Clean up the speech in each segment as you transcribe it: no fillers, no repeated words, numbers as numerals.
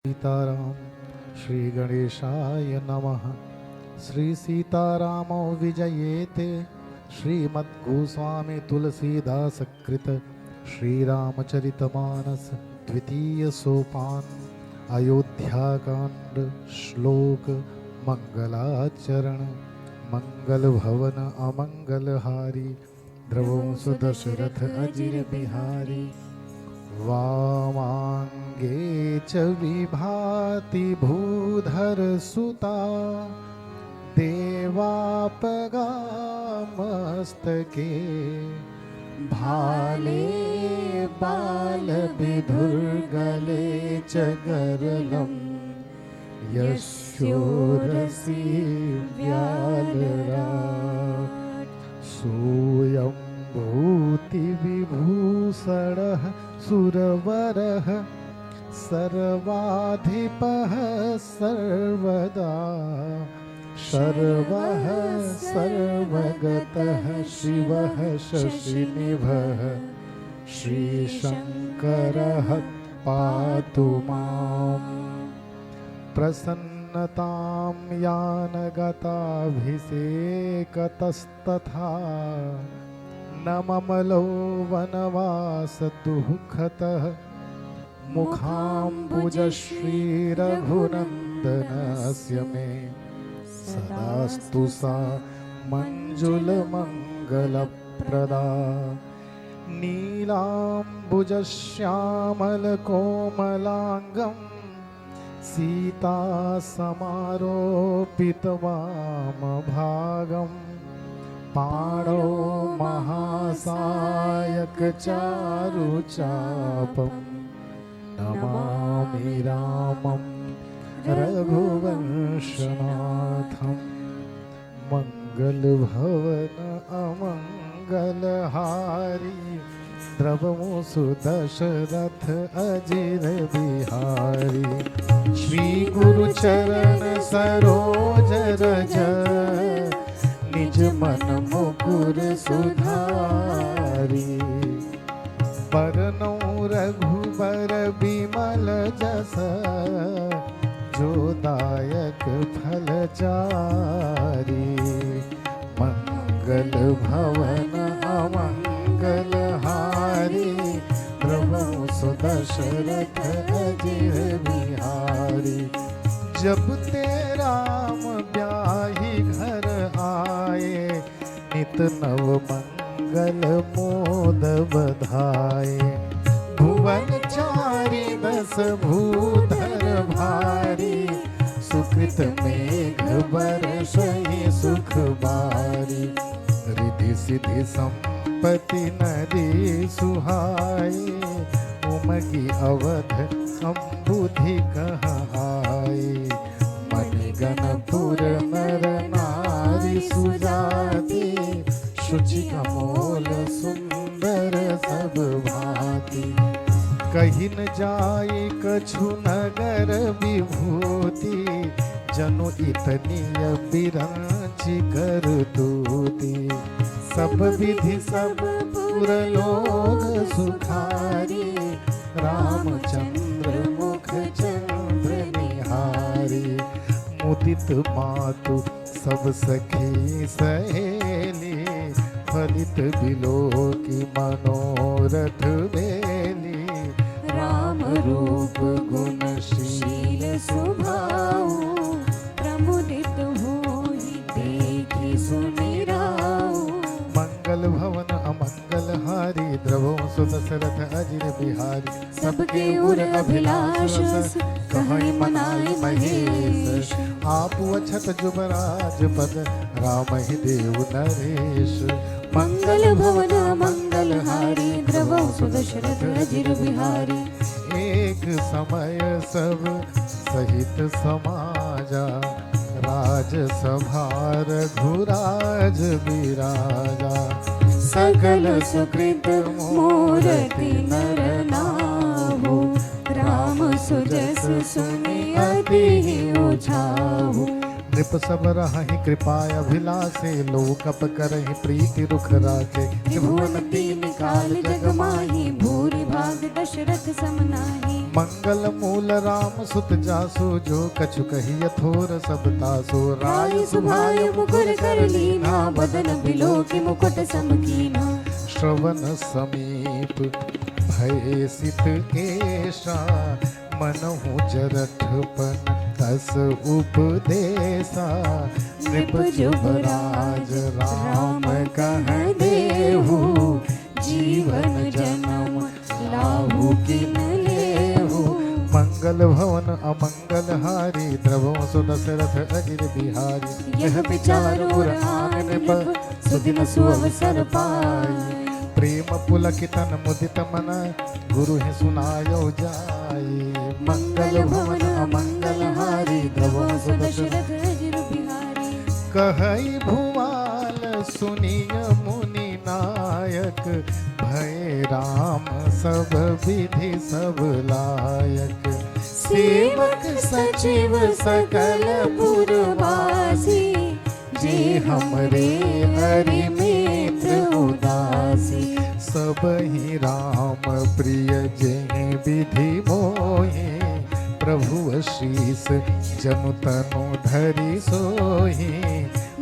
सीताराम श्री गणेशाय नमः। श्री सीतारामो विजयेते श्रीमद्गोस्वामी तुलसीदास कृत श्रीरामचरितमानस द्वितीय सोपान अयोध्याकांड श्लोक मंगलाचरण। मंगल भवन अमंगलहारी द्रवंश दशरथ अजिर बिहारी। वामांगे च विभाति भूधर सुता देवापगामस्तके भाले बाल विधुर्गले च गरलम् यस्योरसि व्यालराट् सोऽयं भूति विभूषणः सुरवरः सर्वाधिपः सर्वदा शर्वः सर्वगतः शिवः शशिनिभः श्रीशङ्करः पातु माम्। प्रसन्नतां यानगताभिषेकतस्तथा न ममलो वनवासदुःखतः मुखाम्बुज श्रीरघुनन्दनस्य मे सदास्तु सा मञ्जुलमङ्गलप्रदा। नीलाम्बुजश्यामलकोमलाङ्गं सीतासमारोपितवामभागम् पाणौ महासायकचारुचापं नमामि रामं रघुवंशनाथं। मंगलभवन अमंगलहारी द्रवंसु दशरथ अजिर बिहारी। श्री गुरुचरण सरोज रज निज मन मुकुर सुधारी। बरनौ रघुबर बिमल जस जो दायक फलचारी। मंगल भवन अमंगलहारी द्रवंसु दशरथ अजिर बिहारी। जब ते राम ब्याही घर आए नित नव मंगल मोद बधाए। भुवन चारि दस भूधर भारी सुकृत मेघ बरसहि सुख बारी। रिधि सिधि संपत्ति नदी सुहाई उमगी अवध संबुधि कहाई। मणिगणपुर नर नारी सुजाति शुचि कमोल सुंदर सब भांति। कहीं न जाए कछु नगर विभूति जनु इतनी बिरंची कर दूती। सब विधि सब पुर लोग सुखारी रामचंद्र मुख चंद्र निहारी। मुदित मातु सब सखी सहेली फलित बिलो की मनोरथ बेली। राम रूप गुणशील स्वभाव प्रमुदित होई देखि सुनि राउ। मंगल भवन अमंगलहारी द्रवंसु दशरथ अजिर बिहारी। सबके उर अभिलाष कहीं मनाई महेश। आप अछत जुबराज पद राम ही देव नरेश। मंगल भवन मंगलहारी द्रवंसु दशरथ अजिर बिहारी। एक समय सब सहित समाजा राज सभा रघुराज विराजा। सकल सुकृत मूर्ति नर नाहु राम सुजस सुनि अति उछाहु। नृप सब रहि कृपाय अभिलाषे लोकप करहि प्रीति रुख राखे। त्रिभुवन तीन काल जग माहि भूरि भाग दशरथ सम नाहि। मंगल मूल राम सुत जासु, जो कछु कही यथोर सब तासु। राय सुभाय मुकुर कर लीना, बदन बिलोकि मुकुट समकीना। श्रवण समीप भय सित केशा, मनहु जरठपन तस उपदेशा। नृप जुबराज राम कह देहु, जीवन जन्म लाहु किन लेहु। मंगल भवन अमंगल हारी, द्रवो सुदशरथ अजिर बिहारी। यह विचारो आन नृप, सुदिन सुअवसर पाई। प्रेम पुलकितन मुदित मन, गुरु ही सुनायो जाई। मंगल भवन अमंगल हारी, द्रवो सुदशरथ अजिर बिहारी। कहई भुवाल सुनिय मुनि नायक, भय राम सब विधि सब लायक। सेवक सचिव सकल पुरवासी, जे हमरे हरि मित्र उदासी। सब ही राम प्रिय जेहि विधि मोहि, प्रभु शीस जनु तनु धरि सोहि।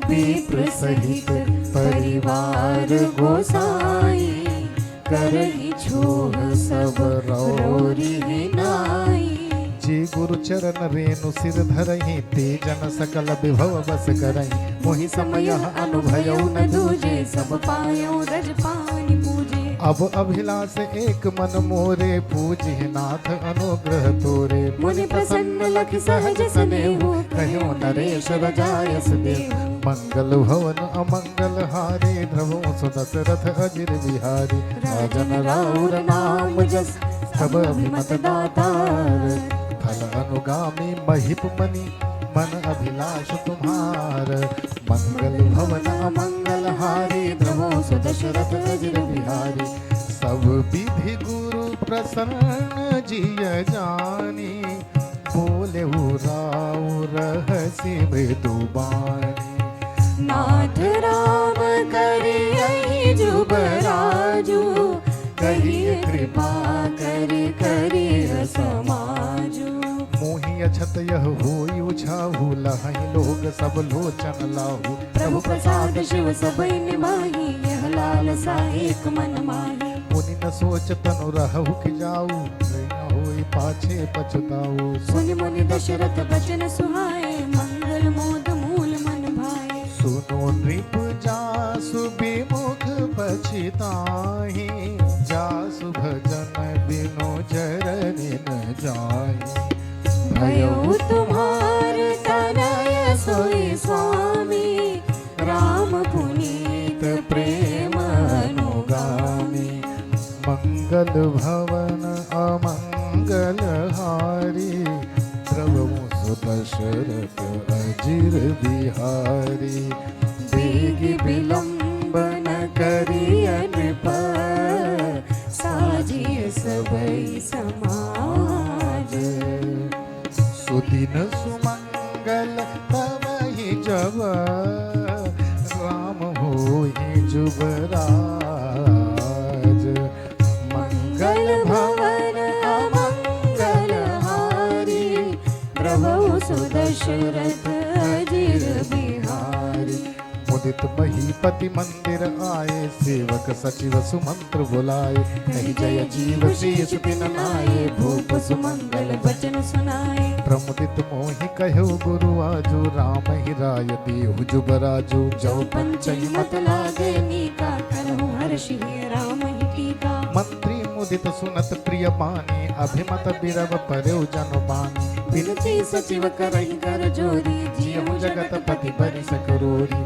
विप्र सहित परिवार गोसाई, करहि छोह सब रोरी नाई। जी गुरु चरण रेणु सिर धरहि, ते जन सकल विभव बस करहि। मोहि समय अनुभयउ न दूजे, सब पायउ रज पानि पूजे। अब अभिलाष एक मन मोरे, पूजिहि नाथ अनुग्रह तोरे। मुनि प्रसन्न लखि सहज सनेहु, कह्यो नरेश रजायस देहु। मंगल भवन अमंगल हारे, ध्रुवो सुदशरथ अजिर बिहारी। राजन राउर नाम जस, सब अभिमत दातार। फल अनुगामी महिप मनि, मन अभिलाष तुम्हार। मंगल भवन अमंगल हारी, ध्रुवो सुदशरथ अजिर बिहारी। सब विधि गुरु प्रसन्न जिय जानी, बोले राउ रहसि मृदु बानी। नाथ राम करियहि जुबराजु, कहिए कृपा करिय समाजु। मोहि अछत यह होई उछाहु, लहई लोग सब लोचन लाहु। प्रभु प्रसाद शिव सबई निभाहि, यह लालसा एक मन माहि। मुनि न सोच तनु रहु कि जाऊ, न होई पाछे पछताऊ। सुनि मुनि दशरथ बचन सुहाए, मंगल मोद मूल मन भाए। सुनो नृप जासु विमुख पछिताहि, जासु भजन बिनु जरनि न जाहि। भयो तुम्हार तनय सोई स्वामी, राम पुनीत प्रेम अनुगामी। मंगल भवन अमंगल हारी, द्रवो सुदशरथ अजिर बिहारी। बेगी विलंबन करिय नृप, साजिय सबई समाज। सुदिन सुमंगल तवहि जब, राम होहि जुबराज। मंगल भवन अमंगल हारी, प्रभु सुदशरथ अजिर बिहारी। मुदित महीपति मंदिर आए, सेवक सचिव सुमंत्र बुलाए। कहि जय जीव शीष बिन नाये, भूप सुमंगल बचन सुनाए। प्रमुदित मोहि कहु गुरु आजु, राम ही राय देहु जुबराजु। जो पंचई मत लागे नीका, करहु हर्षि राम ही टीका। मंत्री मुदित सुनत प्रिय बानी, अभिमत बिरव परौ जन बानी। बिनती सचिव करहि कर जोरी, जियहु जगत पति बरिस करोरी।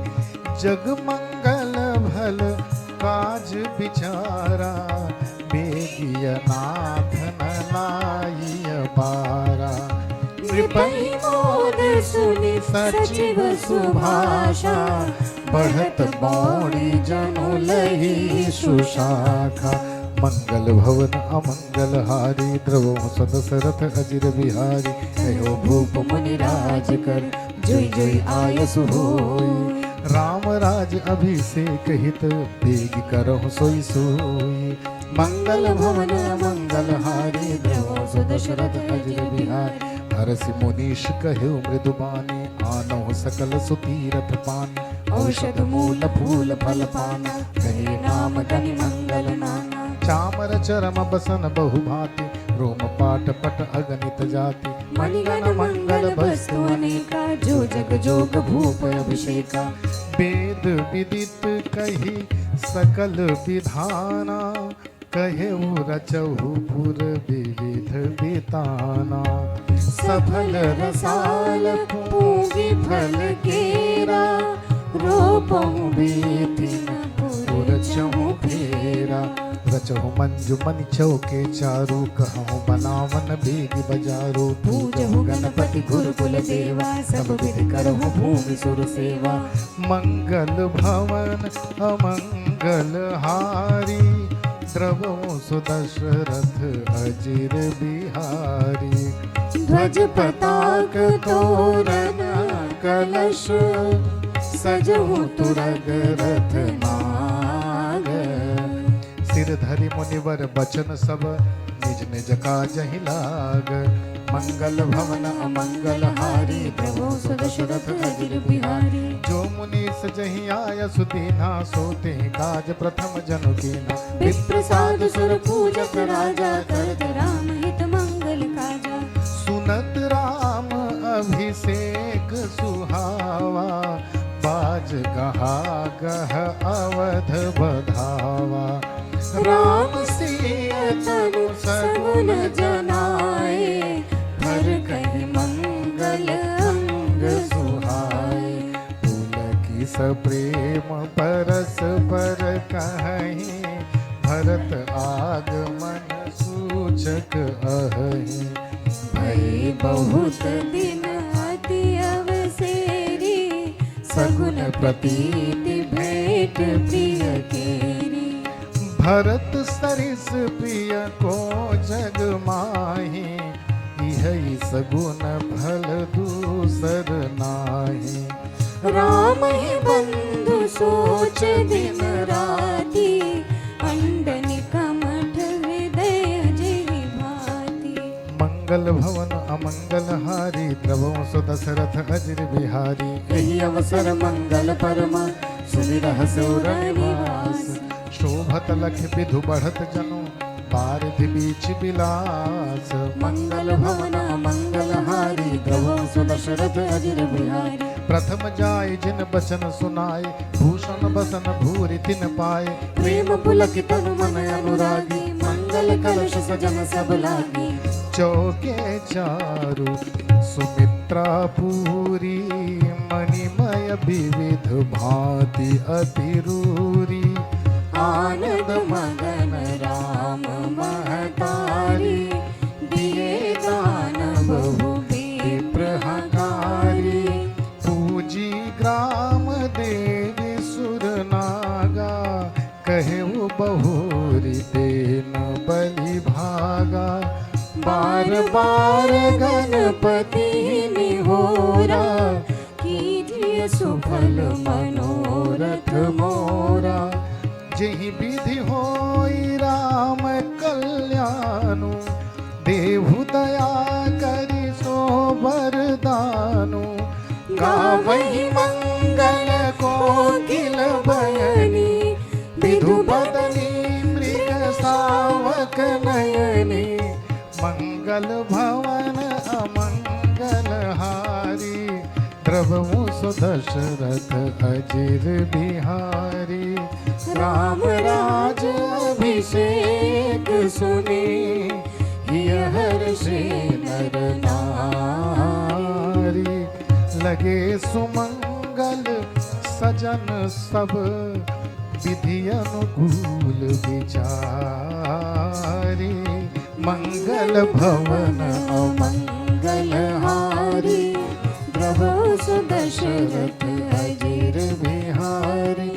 जग मंगल भल काज बिचारा, बेगिय नाथ न लाइय पारा। नृपहि मोद सुनि सचिव सुभाषा, बढ़त बौड़ी जनु लही सुशाखा। मंगल भवन अमंगल हारी, द्रवो सदशरथ अजिर बिहारी। कहो भूप मुनि राज कर, जोई जोई आयसु होई। राम राज अभिषेक हित, बेग करहु सोई सोई। मंगल भवन अमंगल हारी द्रवो सुदशरथ अजिर बिहारी हरसि मुनीश कहु मृदुबानी आनो सकल सुतीरथ पानी औषध मूल फूल फल पाना कहे नाम धनि मंगल नाना चामर चरम बसन बहुभाति रोम पाट पट अगणित जाति मणिगण मंगल वस्तु अनेका जो जग जोग भूप अभिषेका वेद विदित कही सकल विधाना कहेउ रचहु पुर विविध बिताना सफल रसाल पूंगी फल केरा रोपहु बेतिन पुर रचहु फेरा रचहु मंजु मनि चौके चारू कहूँ बनावन बेग बजारो पूजहु गणपति गुरुकुल देवा सब विधि करहु भूमि सुर सेवा मंगल भवन अमंगल हारी द्रवो सुदशरथ अजिर बिहारी ध्वज पताक तोरण कलश सजहु तुरग रथ नाग सिर धरि मुनिवर बचन सब निज निज काजहि लाग मंगल भवन अमंगल हारी प्रभु सुदशरथ अजिर बिहारी जो मुनीस जहि आय सुदीना सोते काज प्रथम जनु कीना विप्रसाद सुर पूजक राजा करत राम हित मंगल काजा सुनत राम अभिषेक सुहावा बाज गहा गह अवध बधावा राम सिय तनु सगुन जनाए हर कहि मंगल अंग सुहाए पुलकी सप्रेम परस पर कहीं भरत आगमन सूचक अहि भई बहुत दिन अति अवसेरी सगुन प्रतीति भेंट प्रिय केरी भरत सरिस प्रिय को जग माही इहै सगुन फल दूसर नाही राम ही बंधु सोच दिन राती अंडनि कमठ हृदय जेहि भाती मंगल भवन अमंगल हारी द्रवो सुदशरथ अजिर बिहारी यही अवसर मंगल परमा सुमिरह सुर निवास शोभत लख विधु बढ़त जनु पारधि बीच बिलास मंगल भवन मंगल हारी द्रवो सुदशरथ अजिर बिहारी प्रथम जाय जिन बचन सुनाए भूषण बसन भूरि तिन पाए प्रेम पुलकित तनु मन अनुरागी मंगल कलश सजन सब लागी चौके चारु सुमित्रा पूरी मणिमय विविध भांति अतिरूरी आनंद मगन राम महतारी दिए दान बहु विप्रहकारी पूजी ग्राम देवी सुर नागा कहेउ बहुरी देन बलि भागा बार बार गणपति निहोरा कीजिए सुफल मनोरथ मोरा जहि विधि होई राम कल्याणु देहु दया करि सो वरदानु गावहि मंगल कोकिल बयनी विधु बदनी मृग सावक नयनी मंगल भवन अमंगल हारी द्रवमु सुदशरथ अजिर बिहारी राम राज अभिषेक सुने हर्षे नर नारी लगे सुमंगल सजन सब विधि अनुकूल विचारी मंगल भवन अमंगल हारी द्रवो सुदशरथ अजिर बिहारी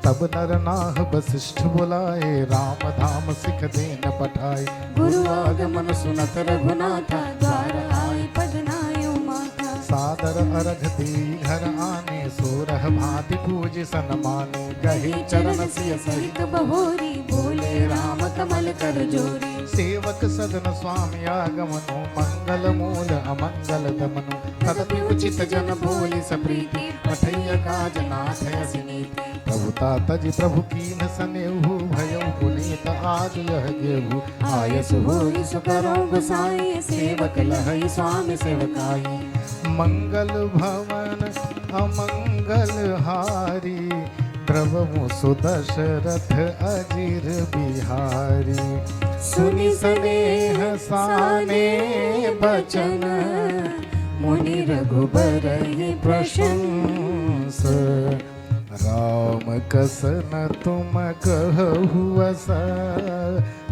तब नर नाह वशिष्ठ बुलाए राम धाम सिख देन पठाए गुरु आगमन सुनत रघुनाथा द्वार आए पद नायो माथा सादर अर्घ दी घर आने, सोरह भांति पूज सन माने, गही चरण सिय सहित बहोरी, बोले राम कमल कर जोरी। सेवक सदन स्वामी आगमनो, मंगल मूल अमंगल दमनो, तदपि उचित जन बोली सप्रीति, पठैया काज नाथ असि नीति। प्रभुता तज प्रभु कीन सनेहु, भयउ पुनीत आज यह गेहु, आयस होई सुकरो गुसाई, सेवक लहई स्वामी सेवकाई। मंगल भवन अमंगल हारी, द्रवमु सुदशरथ अजिर बिहारी। सुनि स्नेह साने बचन, मुनि रघुबर प्रशंस। राम कसन तुम कहु अस,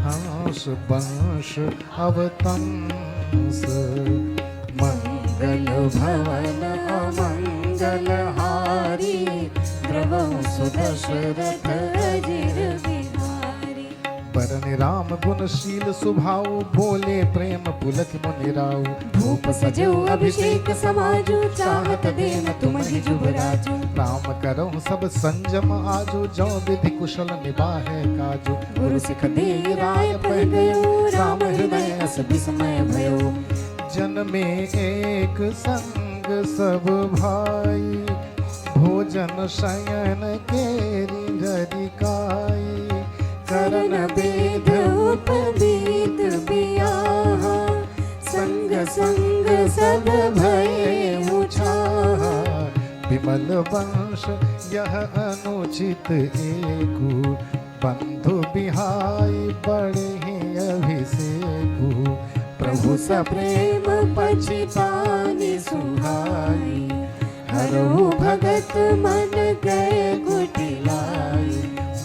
हंस वंश अवतंस। मंगल भवन अमंगल हारी, द्रवहु सुदशरथ अजिर बिहारी। बरनि राम गुणशील सुभाऊ, बोले प्रेम पुलक मुनिराऊ। भूप सजो अभिषेक समाजो, चाहत देन तुम्हि जुबराजो। राम करहु सब संजम आजो, जो विधि कुशल निबाहे काजो। गुरु सिख दे राय पै गयो, राम हृदय अस विस्मय भयो। जन में एक संग सब भाई, भोजन शयन केरी गरिकाई। करन वेद उपवीत बियाहा, संग संग सब भय उछाहा। विमल वंश यह अनुचित एकु, बंधु बिहाई बड़े ही अभिषेकु। प्रभु सप्रेम पछितानि सुहाई, हरहु भगत मन गए गुटिलाई।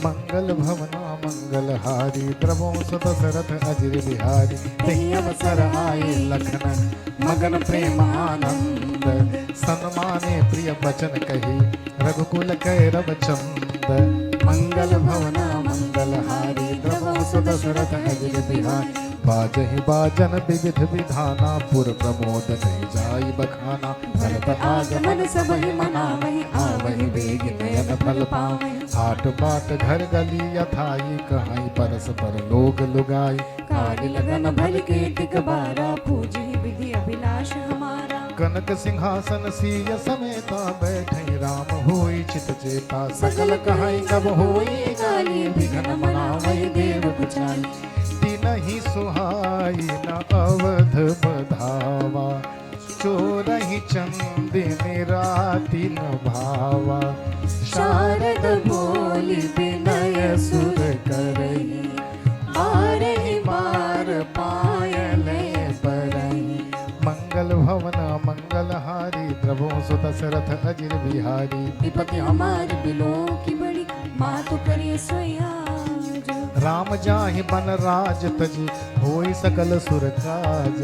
मंगल भवन मंगल हारी, द्रवों दशरथ अजिर बिहारी। तहि अवसर आए लखन मगन प्रेम आनंद, सन्माने प्रिय वचन कही, रघुकुल कैरव चंद। मंगल भवन मंगल हारी, द्रवों दशरथ अजिर बिहारी। बाजहि बाजन विविध विधाना, पुर प्रमोद नहीं जाई बखाना। भरत आगमन सबहि मनावहि, आवहि बेग नयन फल पावहि। हाट बाट घर गली यथाई, कहाई परस पर लोग लुगाई। काल लगन भल के टिक बारा, पूजी विधि अभिलाष हमारा। कनक सिंहासन सिय समेता, बैठे राम होई चित चेता। सकल कहाई कब होई गाली, विघ्न मनावहि देव पुचाई। नहीं सुहाई न अवध बधावा, चोरहि चंदिनी राति न भावा। शारद बोली विनय सुर करही, बारहि बार पायल परही। मंगल भवन मंगल हारी, द्रवों दशरथ अजिर बिहारी। विपति हमारी बिलो की बड़ी, मातु करिए सोया। राम जाहि बन राज तजी, होई सकल सुर काज।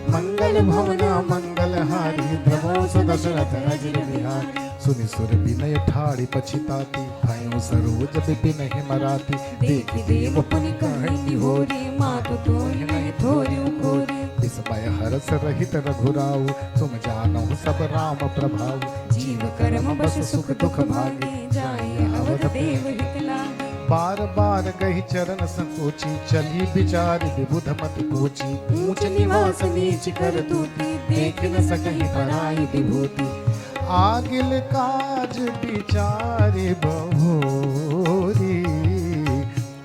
मंगल भवन मंगल हारी, द्रवों दशरथ अजिर बिहारी। सुनि सुर विनय ठाड़ी पछिताती, भयो सरोज विपिन हिमराती। देखि देव पुनि कहहि होरी, मातु तोहि नहीं थोरी घोरी। विस्मय हरस रहित रघुराऊ, तुम जानहु सब राम प्रभाऊ। जीव कर्म बस सुख दुख भागे, जाय अवध देव हित लागे। बार बार गही चरण संकोची, चली विचार विबुध मत पूछी। ऊंच निवास नीच कर तूती, देख न सकहि पराई विभूति। आगिल काज विचारि बहोरी,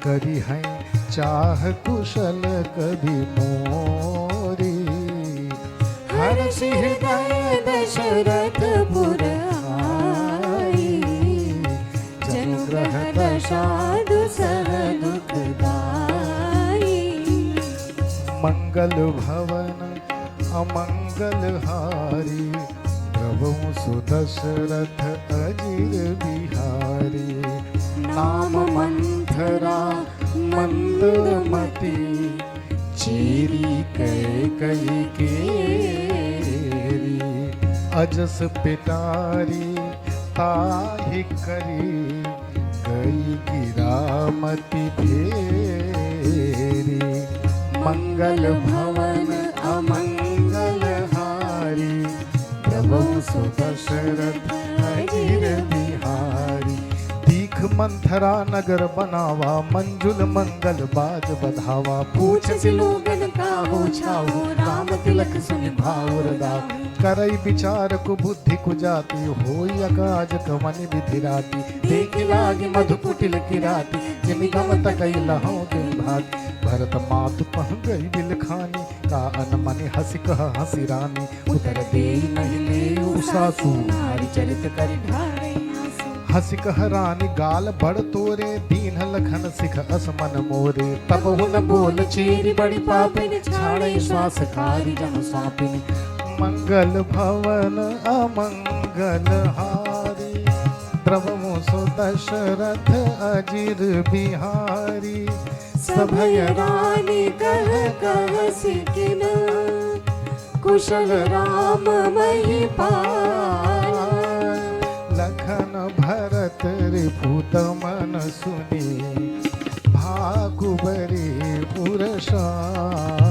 करी है चाह कुशल कभी मोरी। हर्ष हृदय दशरथ पुर आई, जनुग्रह दशादु सह दुखदाई। मंगल भवन अमंगल हारी, द्रवों सुदशरथ अजिर बिहारी। नाम मंथरा मंदमती, चेरी कई केरी। अजस पिटारी ताहि करी, गई गिरामति फेरी। मंगल भवन अमंगल हारी, प्रभु सो दशरथ अजिर बिहारी। दीख मंथरा नगर बनावा, मंजुल मंगल बाज बधावा। पूछ सिलोगन का हो छाओ, राम तिलक सुनि भाउर दाऊ। करई विचार को बुद्धि को जाती, होई अकाज कमनि विधिराती। देख लागे मधु कुटिल किराती, जिमि गम तकई लहौ के भाग। भरत मातु पह गई बिलखानी, का अनमनि हंसी कह हंसी रानी। उतर दे नहीं ले उसासु, नारी चरित कर ढारे आंसू। हंसी कह रानी गाल बड़ तोरे, दीन लखन सिख असमन मोरे। तब हुन बोल चेरी बड़ी पापिन, छाड़े श्वास कारी जन सापिन। मंगल भवन अमंगल हारी, द्रवमु सो दशरथ अजिर बिहारी। सभय रानी कह कह सिकिन, कुशल राम महिपाल। लखन भरत रिपुतमन सुनी, भाकुबरी पुरशाल।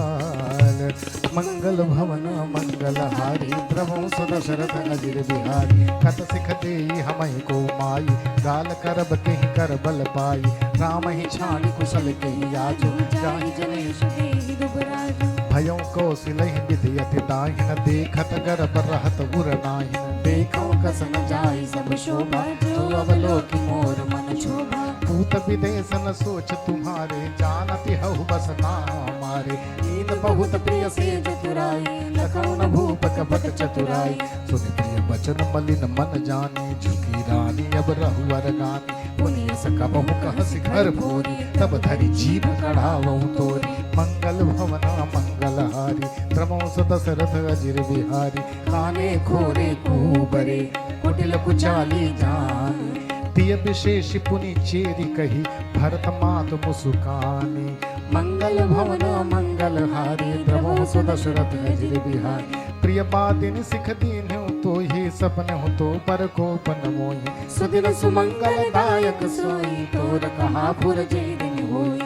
मंगल भवन मंगल हारी, द्रवो सो दशरथ अजिर बिहारी। कत सिख देई हमहि को माई, गाल करब केहि कर बल पाई। राम ही छाड़ी कुशल केहि आजो, जाहि जनेश देहि दुबराजो। भयों कौशलहि विधि अति दाहिन, देखत गर्भ रहत उर नाहिन। देखो कसन जाई सब शोभा, जो अवलोकि मोर मन क्षोभा। पूत विदेशन सोच तुम्हारे, जानति हहु बस नाम हमारे। नींद बहुत प्रिय से चतुराई, लखौ न भूप कपट चतुराई। सुनि प्रिय बचन मलिन मन जानी, झुकी रानी अब रहुअर गानी। पुनीय सकबहु कह शिखर भोरी, तब धरि जीभ कढ़ावहु तोरी। मंगल भवन मंगल हारी, द्रवो सो दशरथ अजिर बिहारी। काने खोरे कुबरे, कुटिल कुचाली जान। प्रिय विशेष पुनि चेरी कही, भरत मात मुसुकानी। मंगल भवन मंगल हारी, द्रवो सो दशरथ अजिर बिहारी। प्रिय बादिन सिख दीन हो तो ही, सपन हो तो पर को पन मोहि। सुदिन सुमंगल दायक सोई, तोर कहा पुर जे दिन होई।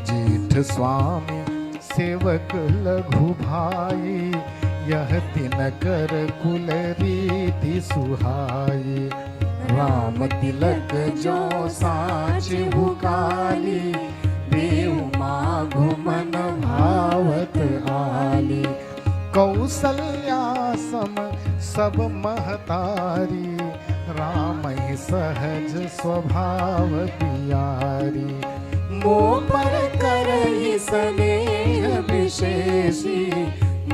जेठ स्वामी सेवक लघु भाई, यह दिनकर कुल रीति सुहाई। राम तिलक जो साच हुकाली, देव माघु मन भावत आली। कौसल्या सम सब महतारी, राम ही सहज स्वभाव पियारी। मोह पर करहि स्नेह विशेषी,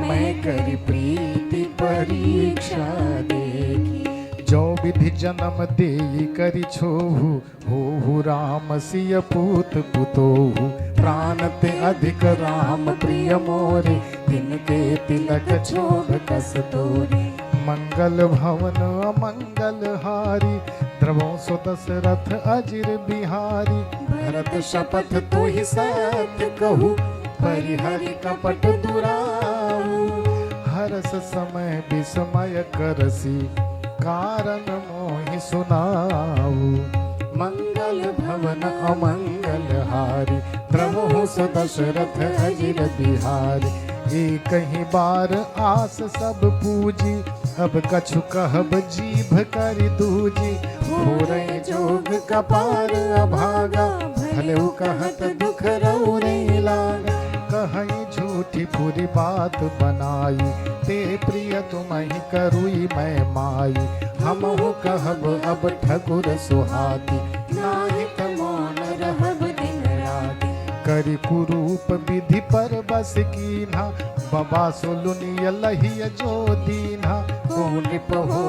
मैं करि प्रीति परीक्षा देखी। जो विधि जन्म देई करि छोहु, होहु राम सिय पूत पुतोहु। प्राण ते अधिक राम प्रिय मोरे, तिनके तिलक क्षोभ कस तोरे। मंगल भवन अमंगल हारी, द्रवो सो दशरथ अजिर बिहारी। भरत शपथ तो ही सत्य कहूँ, परिहरि कपट दुराऊ। हरस समय विस्मय करसी, कारण मोहि सुनाऊ। मंगल भवन अमंगल हारी, द्रवो सो दशरथ अजिर बिहारी। एक ही बार आस सब पूजी, अब कछु कहब जीभ करि दूजी। होरे जोग कपार अभागा, भले कहत दुख रौरे लागा। कहीं झूठी पूरी बात बनाई, ते प्रिय तुम्हि करुई मैं माई। हमहु कहब अब ठकुर सुहाती, नाहित मौन रहब दिन राति। करि कुरूप विधि पर बस कीन्हा, बबा सोलुनिय लहिय जो दीन्हा। को निप हो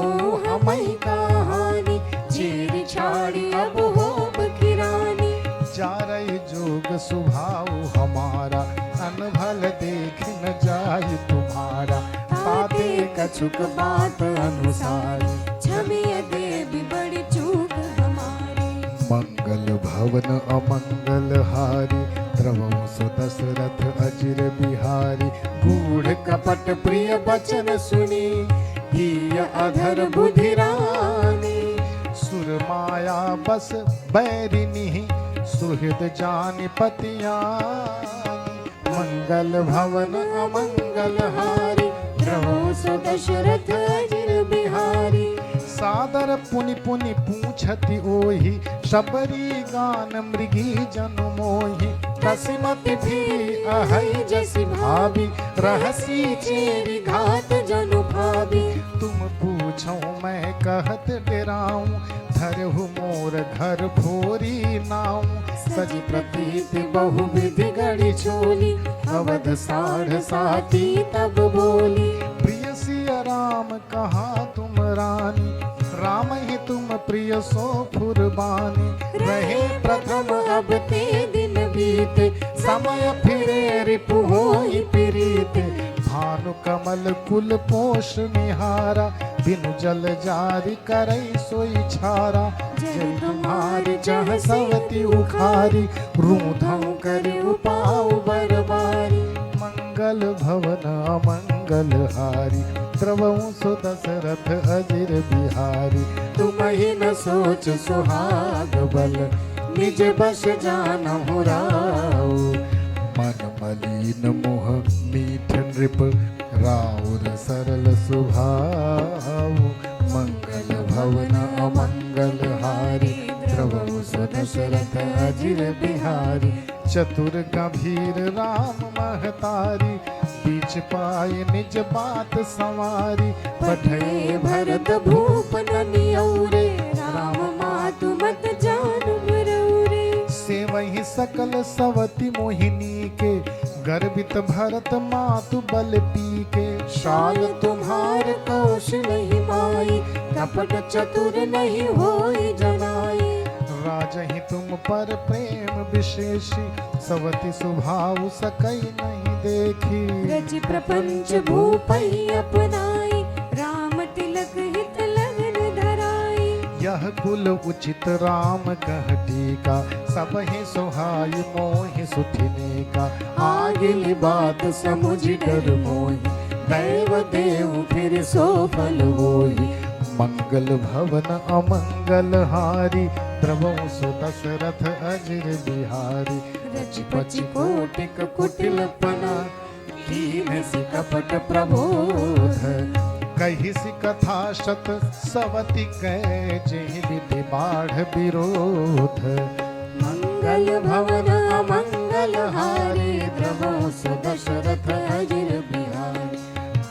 हमई कहानी, चीर छाड़ी अब होब किरानी। जारई जोग सुभाव हमारा, अनभल देख न जाय तुम्हारा। ताते कछुक बात अनुसार, क्षमिय देवी बड़ी चूक हमारी। मंगल भवन अमंगल हारी, द्रवो सो दशरथ अजिर बिहारी। गूढ़ कपट प्रिय बचन सुनी, हिय अधर बुद्धि रानी। सुर माया बस बैरिनी, सुहृद जानि पतियानी। मंगल भवन अमंगल हारी, द्रवो सो दशरथ अजिर बिहारी। सादर पुनि पुनि पूछति ओहि शबरी गान मृगी जनु मोहि तस्मति फिरी अहै जसि भाभी रहसी चेरी घात जनु भाभी तुम पूछो मैं कहत डराऊं धरहु मोर घर भोरी नाऊं सज प्रतीत बहुविधि गढ़ी चोली अवध साढ़ साती तब बोली प्रिय सिया राम कहाँ तुम रानी राम ही तुम प्रिय सो फुरबानी रहे प्रथम अब ते दिन बीते समय फिरे रिपु होई प्रीत भानु कमल कुल पोष निहारा बिनु जल जारी करई सोई छारा जय तुम्हारी जह सवती उखारी रूधौ कर उपाऊ बरबारी मंगल भवन अमंगल हारी द्रवहु सु दशरथ अजिर बिहारी तुम ही न सोच सुहाग बल निज बस जानहु राऊ मन मलिन मोह मीठ नृप राउर सरल स्वभाव मंगल भवन अमंगल हारी द्रवहु सु दशरथ अजिर बिहारी चतुर गंभीर राम महतारी बीच पाए निज बात संवारी पठे भरत भूप ननियौरे राम मातु मत जान बरौरे से वही सकल सवति मोहिनी के गर्भित भरत मातु बल पी के शाल तुम्हार कौश नहीं माई कपट चतुर नहीं होई जनाई राजहि तुम पर प्रेम विशेषी सवति स्वभाव सकई नहीं देखी रज प्रपंच भूपई अपनाई राम तिलक हित लगन धराई यह कुल उचित राम कह टीका सब ही सुहाई मोहि सुठिने का आगिली बात समुझ डर मोहि दैव देव फिर सो फल होई मंगल भवन अमंगल हारी द्रवहु सु दशरथ अजिर बिहारी रजपति कोटिक कुटिलपना कीन सि कपट प्रबोध कही सी कथा शत सवति कै जेहि विधि बाढ़ विरोध मंगल भवन अमंगल हारी द्रवहु सु दशरथ अजिर बिहारी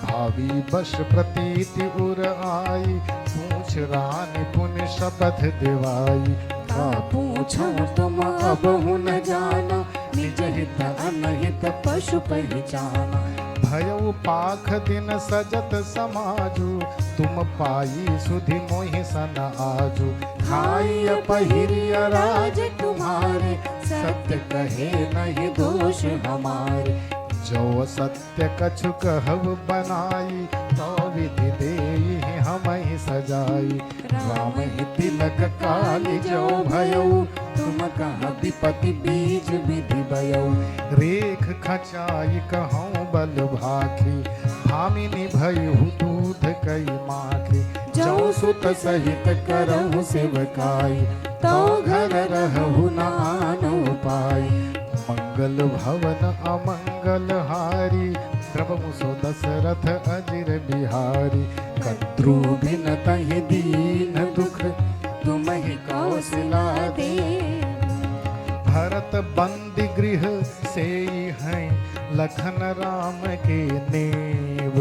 भावी बश प्रतीति उर आई पूछ रानी पुण्य शपथ दिवाई का पूछो तुम अब न जाना निज हित अनहित पशु पहचाना भयउ पाख दिन सजत समाजु तुम पाई सुधि मोहि सन आजु खाई पहिरिय राज तुम्हारे सत्य कहे नहीं दोष हमारे जो सत्य कछु कहब बनाई तो विधि देई हम ही सजाई राम ही तिलक काली जो भयऊ तुम कहा विपति बीज विधि भयऊ रेख खचाई कहूँ बल भाखी भामिनी भयहु दूध कई माखी जो सुत सहित करहु सेवकाई तो घर रहु नान पाई मंगल भवन अमंगल हारी द्रवहु सु दशरथ अजिर बिहारी कद्रु बिन तहि दीन दुख तुम ही कौशला दे भरत बंदी गृह से हैं लखन राम के नेव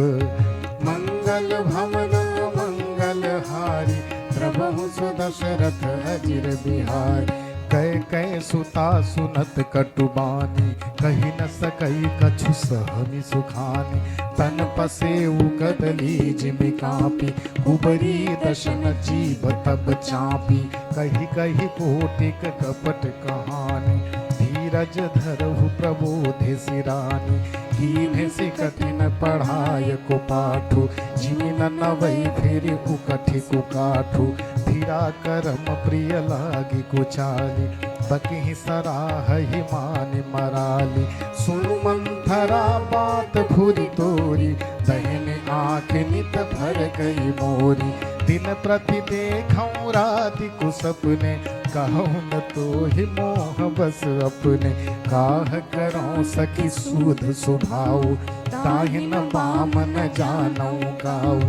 मंगल भवन मंगल हारी द्रवहु सु दशरथ अजिर बिहारी कै कै सुता सुनत कटुबानी कही न सकई कछु सहमी सुखानी तन पसे कदली जिमि कापी उबरी दशन जीव तब चापी कही कही कोटिक कपट कहानी धीरज धरहु प्रबोधि सिरानी कीन्हे से कठिन पढ़ाय को पाठु जिमि न नवई फिर उकठि कुकाठु धीरा करम प्रिय लागी कुचाली बकी सराहि मानि मराली सुनु मंथरा बात फुरी तोरी दहिने आँख नित भर गई मोरी दिन प्रति देखऊं राति कुसपने कहूँ न तो ही मोह बस अपने काह करो सखी सूध सुभाऊ ताहि न बाम न जानऊ काऊ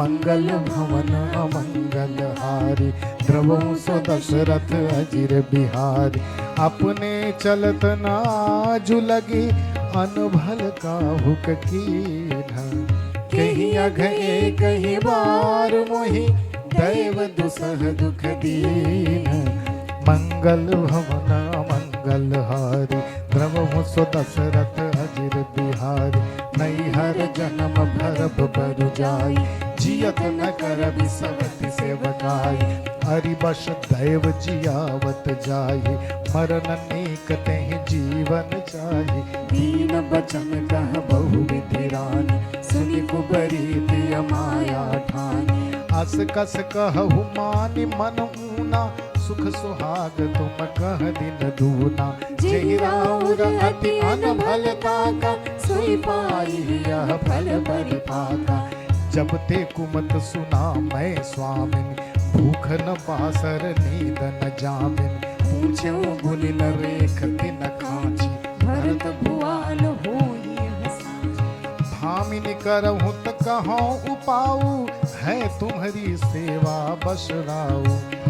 मंगल भवन अमंगल हारी द्रवों सो दशरथ अजिर बिहारी अपने चलत नाजु लगी अनभल का हुक कीन्ह कहीं अघ कहीं बार मोहि दैव दुसह दुख दीन मंगल भवन मंगल हारी द्रवहु सो दशरथ अजिर बिहारी नैहर जन्म भरब बरु जाई जियत न कर बिसवति सेवकाई हरि बस दैव जियावत जाहि मरण नेक तेहि जीवन चाहि दीन बचन कह बहु विधि रानी सुनि कुबरी प्रिय माया ठानी अस कस कहु मानि मन ऊना सुख सुहाग तुम कह दिन दूना जेहि राउर अति अनभलता का सोई पाई यह फल परिपाका जब ते कुमत सुना मैं स्वामिनी भूख न पासर नींद न जामिन पूछो गुनि न रेख तिन कांची भरत भुआल होई भामिनी करहु त कहूँ उपाऊ है तुम्हारी सेवा बसराऊ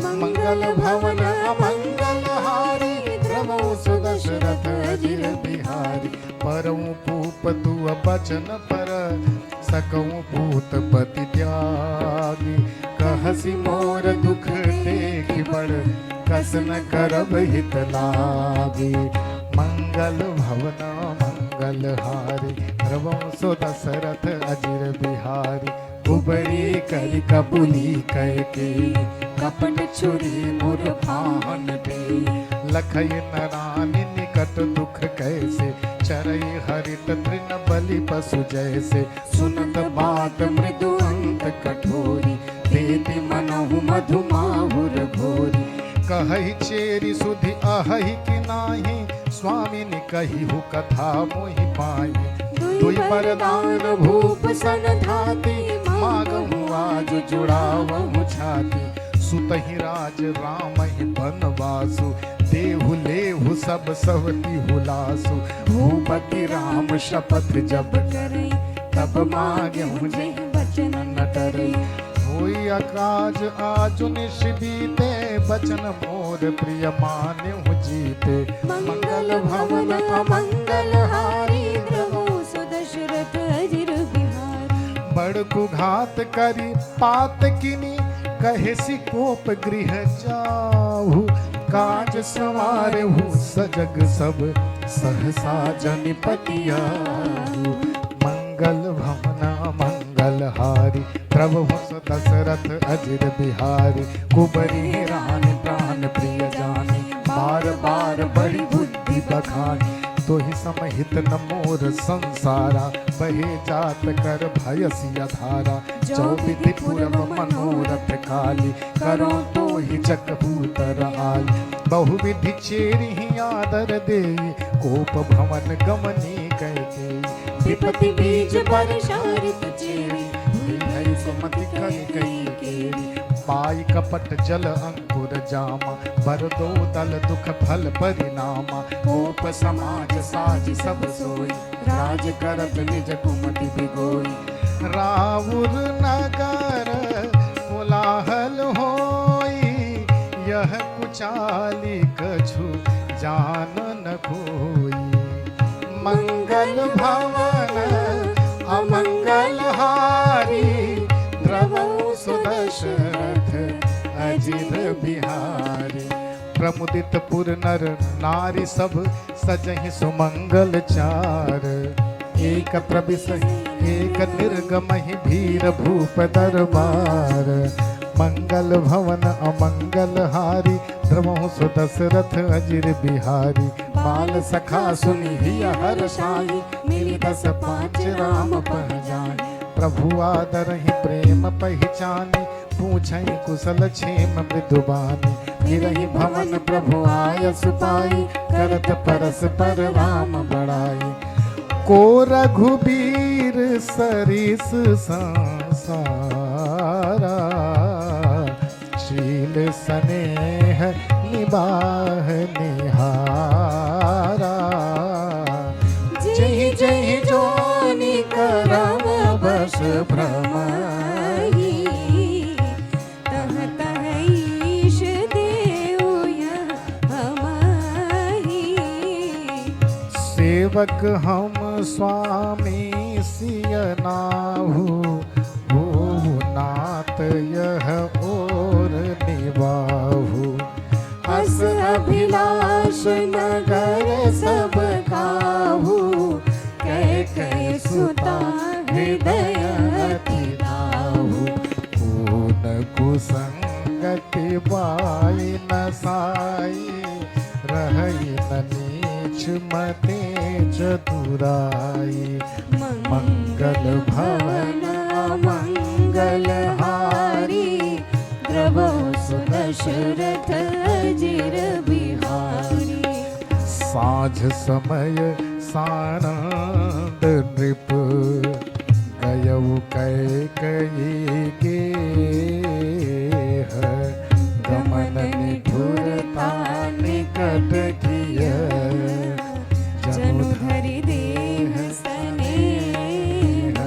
मंगल भवन अमंगल हारी द्रवौ सुदशरथ अजिर बिहारी परऊ पूप तु बचन पर सकऊँ भूत पति त्यागी कहसी मोर दुख देख बड़ कस न करब हित लागी मंगल भवन मंगल हारी द्रवौ सो दशरथ अजिर बिहारी कुबरी करि कबुली कह के कपट छुरी मुर फाहन दे लखई नारायण निकट दुख कैसे चरई हरित तृण बलि पशु जैसे सुनत बात मृदु अंत कठोरी देति मनहु मधु माहुर घोरी कहहि चेरी सुधि अहहि कि नाही स्वामिनि कहिहु कथा मोहि पाई दुई वरदान भूप सन धाती मागहु आज जुड़ावहु छाती सुतहि राज रामहि बनवासु देहु लेहु सब सवति हुलासु भूपति राम शपथ जब करे तब मांगहु जेहि बचन न डरे होई अकाज आजु निश बीते बचन मोर प्रिय मान्यहु जीते मंगल भवन अमंगल हारी द्रवौ सो दशरथ अजिर बिहारी बड़कु घात करी पात किनी कहे सिकोप गृह जाहु काज सवारहु सजग सब सहसा जनिपतियाहु मंगल भवन मंगल हारी प्रभु दशरथ अजिर बिहारी कुबरी रानी प्राण प्रिय जानी बार बार बड़ी बुद्धि बखानी तो ही समहित न मोर संसारा बहे जात कर भयसिया धारा चौविधि पूर्व मनोरथ काली करो तो ही चकभूतर आली बहुविधि चेरी ही आदर दे कोप भवन गमनी कहते विपति बीज परिशारित चेरी भई सुमति कहि कही केरी पाई कपट जल अंकुर जामा बर दो दल दुख फल परिणामा कोप समाज साज सब सोई राज करत निज कुमति बिगोई रावुर नगर कोलाहल होई यह कुचाली कछु जान न कोई मंगल भवन अमंगल हारी द्रवौ सो दशरथ अजिर बिहारी प्रमुदित पुर नर नारी सब सजहि सुमंगल चार एक प्रबिसहि एक निर्गमहि भीर भूप दरबार मंगल भवन अमंगल हारी द्रवौ सो दशरथ अजिर बिहारी बाल सखा सुनि हिय हर्षाई मिली दस पाँच राम पह जाई प्रभु आदरहि प्रेम पहिचानी पूछहि कुशल क्षेम मृदुबानी फिरहि भवन प्रभु आय सुपाई करत परस पर राम बड़ाई को रघुबीर सरिस संसारा शील स्नेह निबाह निहारा जहि जहि जोनि करम बस भ्रमहि सेवक हम स्वामी सिय नाहु, हो नात यह और निबाहु। अस अभिलाष नगर सब काहू, कह कह सुता हृदय अति दाहू। पूर्ण कुसंगति बाई न साई, रही न नीच मते चतुराई। मंगल भवन अमंगल हारी, द्रवो सुदशरथ अजिर बिहारी। साँझ समय सानंद नृप, गयऊ कैकयी गेह। गमन निठुरता निकट किय, जनु धरि देह स्नेह।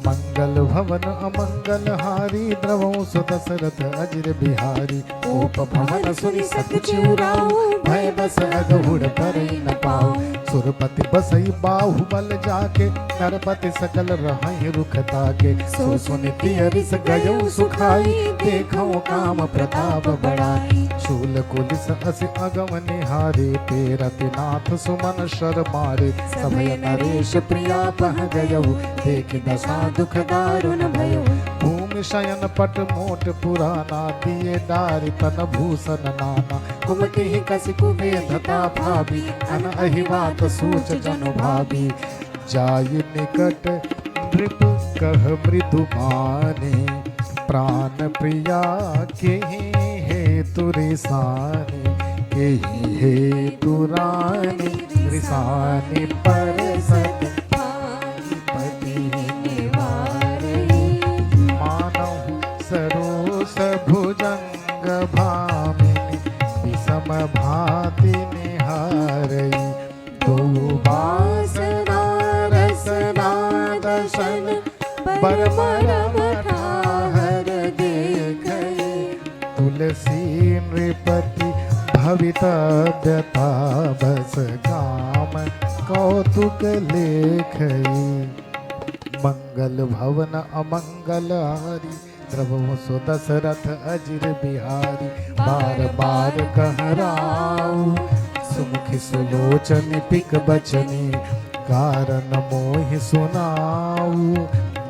मंगल भवन अमंगल हारी, द्रवौ सुदशरथ अजिर बिहारी। कोप भवन सुनि सत चिउराऊ, भय बस अगहुड़ तरई न पाऊ। सुरपति बसई बाहुबल जाके, नरपति सकल रहई रुख ताके। सो सुनि तियरिस गयऊ सुखाई, देखौ काम प्रताप बढ़ाई। शूल कुलिस अस अगम निहारे, तेरति नाथ सुमन शर मारे। सभय नरेश प्रिया पह गयऊ, देख दशा दुख दारुण भयऊ। भूमि शयन पट मोट पुराना, दिए डारि तन भूषण नाना। कुमति ही कसी कुबेधता भाभी, अन अहिवात सूच जनु भाभी। जाय निकट नृप कह मृदु माने, प्राण प्रिया के हेतु रिसानी। के हेतु रानी रिसानी, पर सत पति निवारई। मानहु सरोस भुजंग भामिनी, विषम भाति निहारई। दो वासना रसना दर्शन, परमरम ठाहर देखई। तुलसी नृपति भवितव्यता, बस काम कौतुक लेखई। मंगल भवन अमंगल हारी, द्रवौ सो दशरथ अजिर बिहारी। बार बार कहराऊ, सुमुखि सुलोचन पिक बचनी। कारण मोहि सुनाऊ,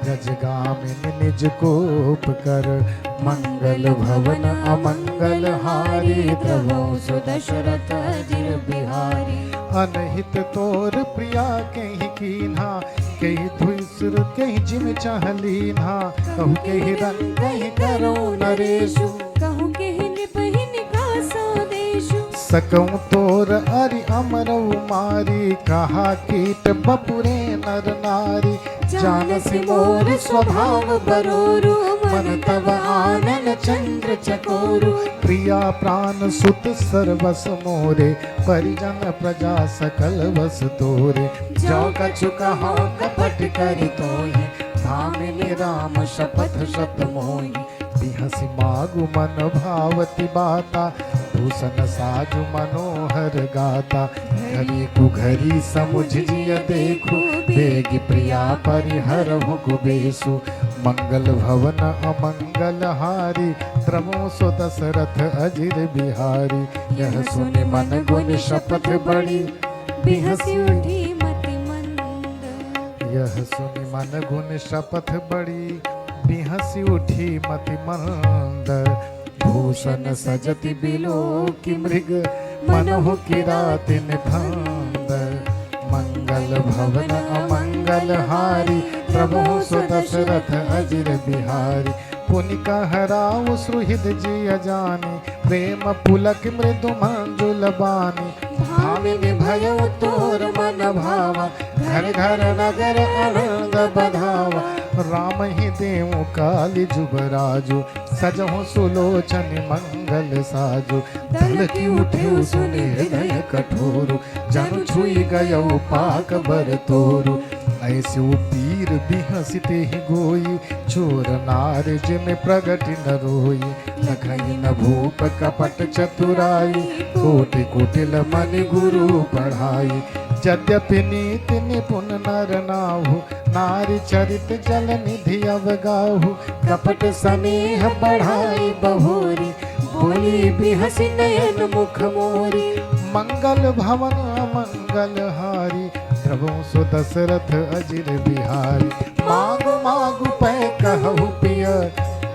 गजगामिनी निज कोप कर। मंगल भवन अमंगल हारी, द्रवौ सुदशरथ अजिर बिहारी। अनहित तोर प्रिया कहीं कीन्हा, कहीं धुइसुर कहीं जिम चाहलीन्हा। कहु कहीं रंग कहीं करो नरेशु, कहूँ के निपहिन का स्वदेशु। सकऊं तोर अरि अमरऊ मारी, कहा कीट बपुरे नर नारी। जानसि मोर स्वभाव बरोरु, मन तव आनन चंद्र चकोरु। प्रिया प्राण सुत सर्वस मोरे, परिजन प्रजा सकल बस तोरे। जो कछु कहो कपट करि तोहि, भामिनी राम शपथ शत मोहि। बिहसी मागु मन भावती बाता, भूषण साजु मनोहर गाता। घरी कुघरी समुझ जिय देखु, बेगी प्रिया परिहरहु कुबेसु। मंगल भवन अमंगल हारी, द्रवौ सो दशरथ अजिर बिहारी। यह सुनि मन गुण शपथ बड़ी, बिहसी उठी मति मंद। यह सुनि मन गुण शपथ बड़ी, बिहसी उठी मति मंद। भूषण सजति बिलो की मृग, मनहु किराति निधंद। मंगल भवन अमंगल हारी, प्रभु सो दशरथ अजिर बिहारी। पुनिका हराऊ सुहृद जिय जानी, प्रेम पुलक मृदु मंजुल बानी। भामिनी भयउ तोर मन भावा, घर घर नगर आनंद बधावा। राम ही देव काली जुबराजु, सजहु सुलोचन मंगल साजु। दल की उठ्यु सुनि हृदय कठोरु, जनु छुई गयउ पाक बर तोरु। ऐसे वो पीर बिहसिते ही गोई, चोर नार जिन प्रगट न रोई। लखई न भूप कपट चतुराई, कोटि कुटिल मन गुरु पढ़ाई। यद्यपि नीति निपुण नर नाहु, नारी चरित जल निधि अवगाहु। कपट स्नेह बढ़ाई बहोरी, बोली बिहसी नयन मुख मोरी। मंगल भवन अमंगल हारी, प्रभु सो दशरथ अजिर बिहारी। मागु मागु पै कहु पिय,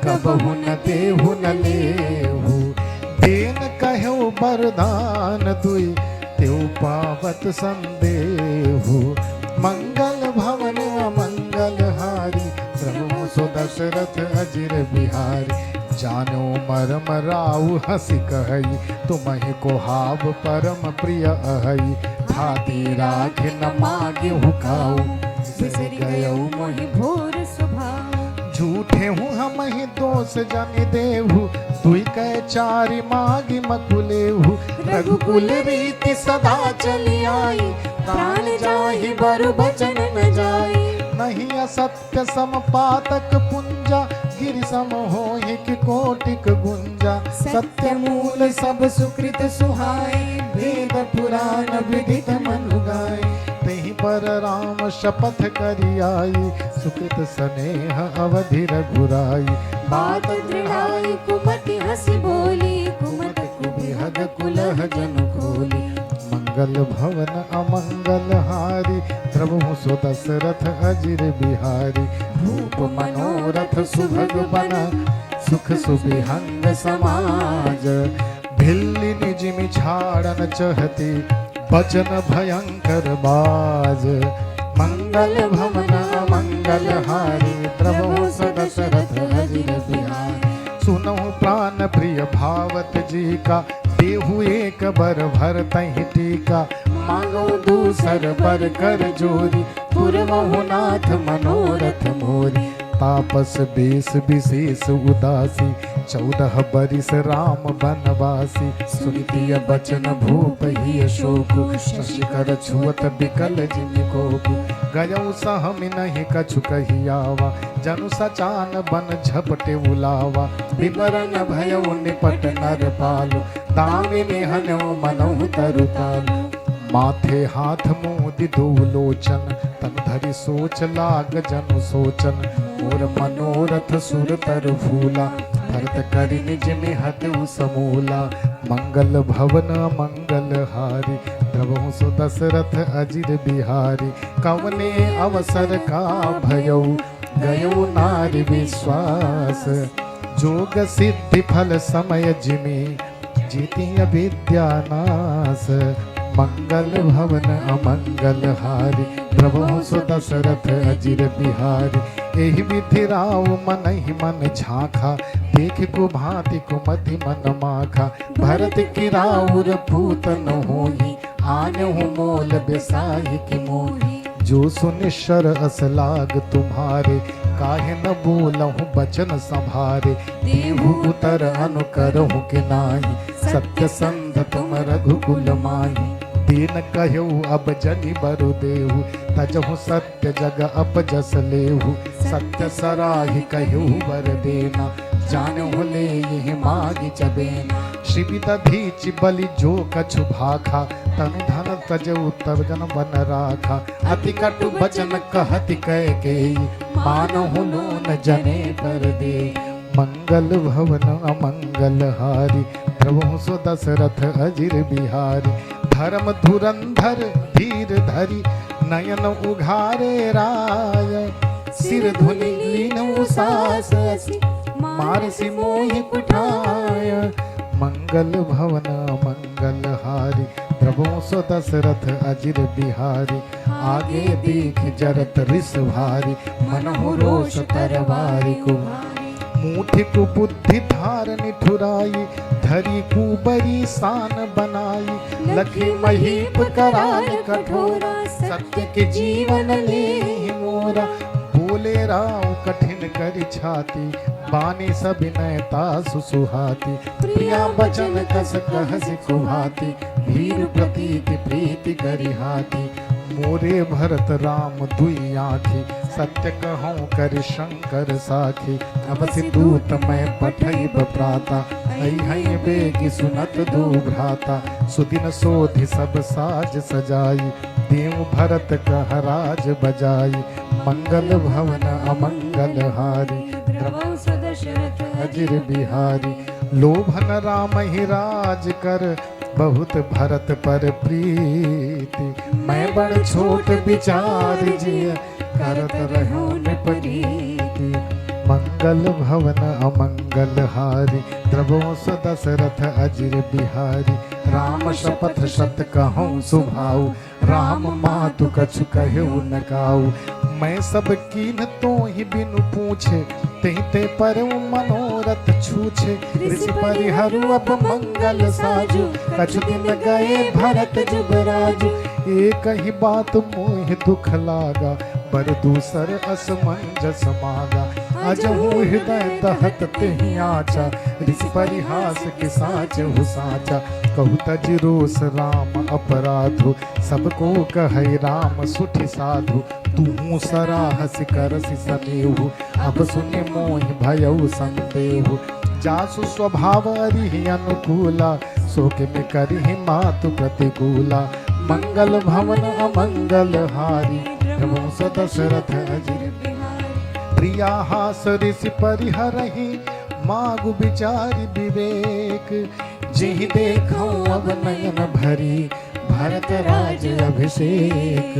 कबहु न देहु न लेहु। देन कहु वरदान दुई, त्यों पावत संदेहु। मंगल भवन अमंगल हारी, प्रभु सो दशरथ अजिर बिहारी। जानो मरम राउ हंसी कहई, तुम्हें को हाव परम प्रिय अहई। भाती राख न मागे हुकाऊ, बिसरि गयो मोहि भोर स्वभाव। झूठे हूँ हम ही दोष जन देहु, दुई कै चारि मागी मकुलेहु। रघुकुल रीति सदा चली आई, प्राण जाहि बरु बचन न जाई। नहीं असत्य समपातक पुंजा, गिरि सम होहि कि कोटिक गुंजा। सत्य मूल सब सुकृत सुहाए, वेद पुराण विदित मनु गाय। तहि पर राम शपथ करि आई, सुकृत स्नेह अवधि रघुराई। बात दृढ़ाई कुमति हंसी बोली, कुमत कुबिहग कुलह जन खोली। मंगल भवन अमंगल हारी, प्रभु सो दशरथ अजिर बिहारी। भूप मनोरथ सुभग बना, सुख सुबिहंग समाज। भिल्ली निजिमि छाड़न चहती, बचन भयंकर बाज। मंगल भवन अमंगल हारी, प्रभु सो दशरथ अजिर बिहारी। सुनहु प्राण प्रिय भावत जी का, देहु एक बर भर तहि टीका। मांगो दूसर बर कर जोरी, पुरवहु नाथ मनोरथ मोरी। तापस बेस विशेष उदासी, 14 बरिस राम बनवासी। सुनितिय बचन भूप ही शोकु, शशिकर छुअत बिकल जिमि कोकु। गयौ सहमि नहीं कछु कहियावा, जनु सचान बन झपटे उलावा। विवरण भयौ निपट नर पालु, दामिनी हनौ मनहु तरुतालु। माथे हाथ मोदि दो लोचन, तन धरि सोच लाग जनु सोचन। मोर मनोरथ सुर तर फूला, भरत करि निज निहत समूला। मंगल भवन मंगल हारी, प्रभु सो दशरथ अजिर बिहारी। कवने अवसर का भयौ, गयो नारी विश्वास। जोग सिद्धि फल समय जिमि, जीति अविद्या नाश। मंगल भवन अमंगल हारी, प्रभु सो दशरथ अजिर बिहारी। एहि विधि राव मन ही मन झांखा, देख को भांति कुमति मन माखा। भरत की राउर पूतन होई, आनहु मोल बेसाहि की मोही। जो सुनिश्चर अस लाग तुम्हारे, काहे न बोलहु बचन संभारे। देहु उतर अनुकरहु के नाही, सत्य संध तुम रघुकुल माही। दीन कहु अब जनि बरु देहु, तजहु सत्य जग अपजस लेहु। सत्य सराहि कहु वर देना, जानहु ले यही मागी चबेना। शिवित धीच बलि जो कछु भाखा, तनु धन तजउ तब जन बन राखा। अति कटु बचन कहति कह के, मानहु लोन जने पर दे। मंगल भवन अमंगल हारी, प्रभु सो दशरथ अजिर बिहारी। धर्म धुरंधर धीर धरी, नयन उघारे राय। सिर धुनि लीनऊ सास असी, मारसी मोहि कुठाय। मंगल भवन मंगल हारी, प्रभु सो दशरथ अजिर बिहारी। आगे देख जरत रिस भारी, मनहु रोष तरवारी कुमारी। मूठि कुबुद्धि धार निठुराई, धरी कुबरी सान बनाई। लखी महीप कराल कठोरा, सत्य के जीवन ले मोरा। बोले राव कठिन करि छाती, बानी सबिनयता सुसुहाती। प्रिया बचन कस कहसि कुभाती, भीर प्रतीति प्रीति करि हाथी। मोरे भरत राम दुई आँखी सत्य कहूँ कर शंकर साखी अब से दूत मैं पठई प्राता हई बेगी सुनत दो भ्राता सुदिन सोधि सब साज सजाई देव भरत कह राज बजाई मंगल भवन अमंगल हारी द्रवौ सदशरथ अजिर बिहारी लोभन राम ही राज कर बहुत भरत पर प्रीति मैं बड़ छोट विचार जिय करत रहूं निपनीति मंगल भवन अमंगल हारी द्रवो दशरथ अजिर बिहारी राम शपथ सत कहूँ सुभाऊ राम मातु कछु कहु न काऊ मैं सब कीन तो ही बिनु पूछे ते पर मनोरथ छूछे ऋषि परिहरु अब मंगल साजु कछु दिन गए भरत जुबराजु एक ही बात मोह दुख लागा पर दूसर असमंजस मागा अजहु हृदय दहत तेहि आचा ऋषि परिहास के साच हु साचा कहु तज रोष राम अपराधु सबको कहे राम सुठि साधु तू सराहस करसि सनेहु अब सुनि मोहि भयउ संदेहु जासु स्वभाव अरिहि अनुकूला सोके में करिहि मातु प्रतिकूला मंगल भवन अमंगल हारी प्रभु दशरथ अजिर प्रिया हास ऋषि परिहरहि मागु विचारि विवेक जिहि देखो अब नयन भरी भरत राज अभिषेक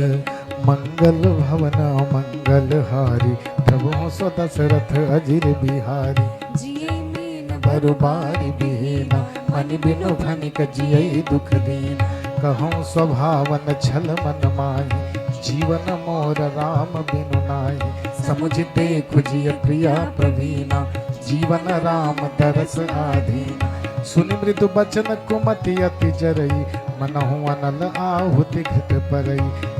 मंगल भवन मंगल हारी प्रभु दशरथ अजिर बिहारी जिये मीन बरुबारी बिहेना मन बिनु भनिक जियई दुख दीन कहूँ स्वभावन छल मन माही जीवन मोर राम बिनु नाही समुझ देखु जिय प्रिया प्रवीणा जीवन राम तरस आधीना सुनि मृदु बचन कुमति अति जरई मनहु अनल आहुति घृत परई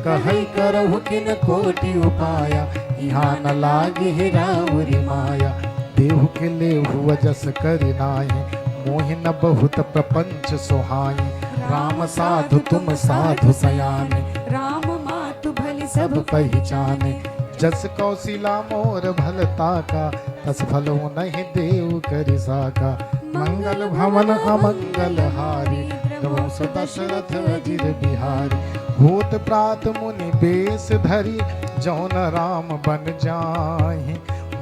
कहई करहु किन कोटि उपाया यहाँ न लागी ही राउरी माया देहु के लेहु वजस करि नाहि मोहि न बहुत प्रपंच सोहाई राम साधु तुम साधु सयाने राम मातु भली सब सब पहचाने जस कौशिला मोर भलता का तस फलो नहीं देव करि साका मंगल भवन अमंगल हारी प्रभु दशरथ अजिर बिहारी होत प्रात मुनि बेस धरी जौन राम बन जाहि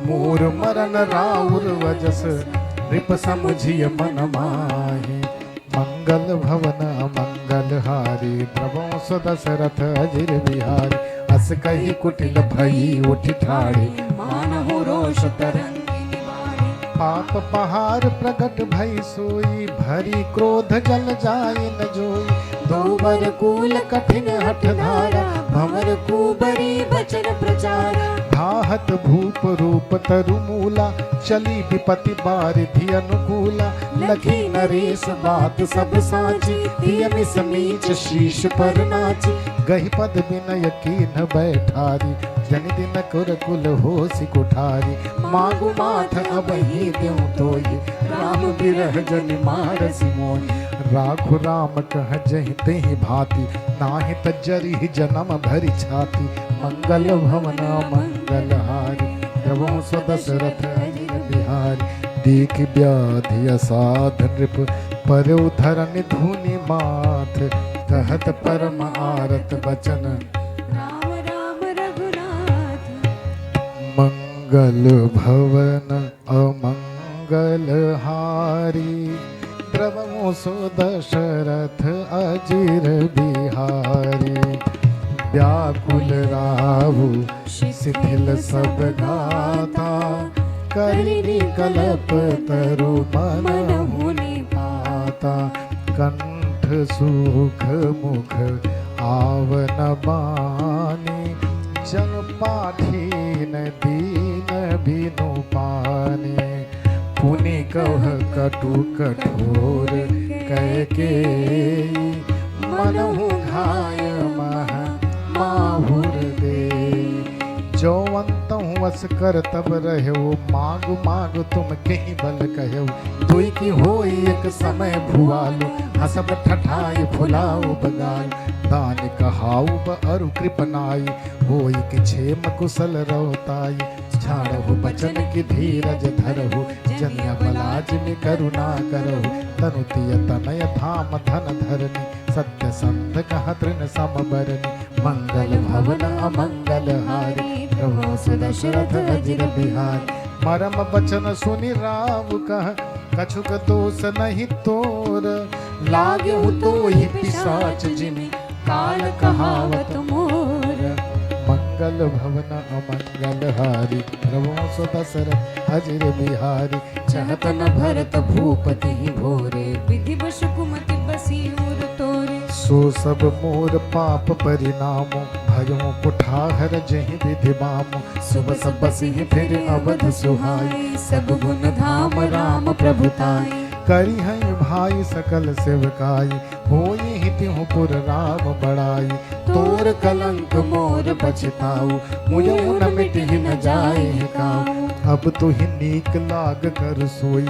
मोर मरन राउर वजस रिप समुझिय मन माहि मंगल भवन अमंगल हारी प्रभु दशरथ अजिर बिहारी अस कही कुटिल भई उठ ठाड़ी मानहु रोष तरंगिनी बारी पाप पहाड़ प्रकट भई सोई भरी क्रोध जल जाय न जोई दो बर कूल कठिन हठ धारा भंवर कुबरी बचन प्रचारा धाहत भूप रूप तरु मूला चली विपति बारिधि अनुकूला लखी नरेश बात सब साची दियन समीच शीश पर नाची गही पद विनय कीन बैठारी जन दिन कुर कुल होसी कुठारी मागु माथ अब ही देऊ तोई राम बिरह जन मारसी मोई राघु राम कह जहि तेहि भांति नाहि तजरि जन्म भरि छाती मंगल भवन मंगल हारी प्रभु दशरथ अजिर बिहारी देख व्याधि असाध नृप पर धरन धुनि माथ कहत परम आरत बचन राम राम रघुनाथ मंगल भवन अमंगल हारी प्रभु दशरथ अजिर बिहारी व्याकुल राहु शिथिल सब गाता करिनी कलप तरु मन मुनि पाता कंठ सुख मुख आवन बानी जन पाठीन दीन बिनु पानी पुनि कह कटु कठोर कह के मनहु घाय मह माहुर दे जौवंतहु वस कर तब रहयो मांग मांग तुम कहीं बल कहयो दुई की होई एक समय भुआलु हसब ठठाई फुलाओ बगाल दान कहाऊ अरु कृपनाई होई कि क्षेम कुशल रोताई छाड़हु बचन की धीरज धरहु जनिया बलाज में करुणा करहु तनुतिय तनय धाम धन धरनी सत्य संध कह तृण समबरनी मंगल भवन अमंगल हारी प्रभु सुदशरथ अजिर बिहारी मरम बचन सुनि राम कह कछुक दोष नहीं तोर लागहु तो ही पिशाच जिमि काल कहावत मोर मंगल भवन अमंगल हारी प्रभु सुदशरथ अजिर बिहारी चहत न भरत भूपति भोरे विधिवश कुमति बसी उर तोरे सो सब मोर पाप परिणामो भयो कुठाहर जहि विधि बामो सुब सब बसी फिर अवध सुहाई सब गुण धाम राम प्रभुताई करी है भाई सकल सेवकाई होई हितिहु पुर राम बड़ाई तोर कलंक मोर बचताऊ मुझे न मिटहि न जाए काऊ अब तो ही नीक लाग कर सोई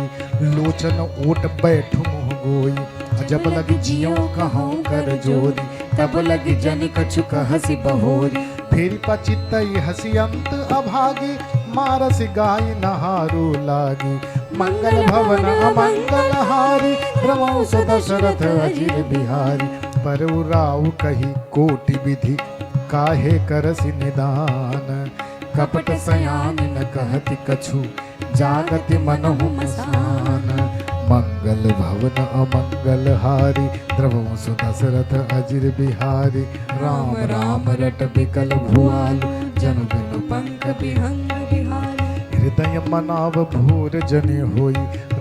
लोचन ओट बैठ मुँह गोई जब लगी जियो कहूँ कर जोरी तब लगी जन कछु हसी बहोरी फिर पचितई हसी अंत अभागी मारस गाय नहारू लागी मंगल भवन अमंगल हारी प्रभु सुदशरथ अजिर बिहारी परउराऊ कही कोटि विधि काहे करसि निदान कपट सयान न कहति कछु जागति मनहु मसान मंगल भवन अमंगल हारी द्रवो सुदशरथ अजिर बिहारी राम राम रट बिकल भुआलु जन बिनु पंख बिहंग बिहारी हृदय मनाव भूर जनि होई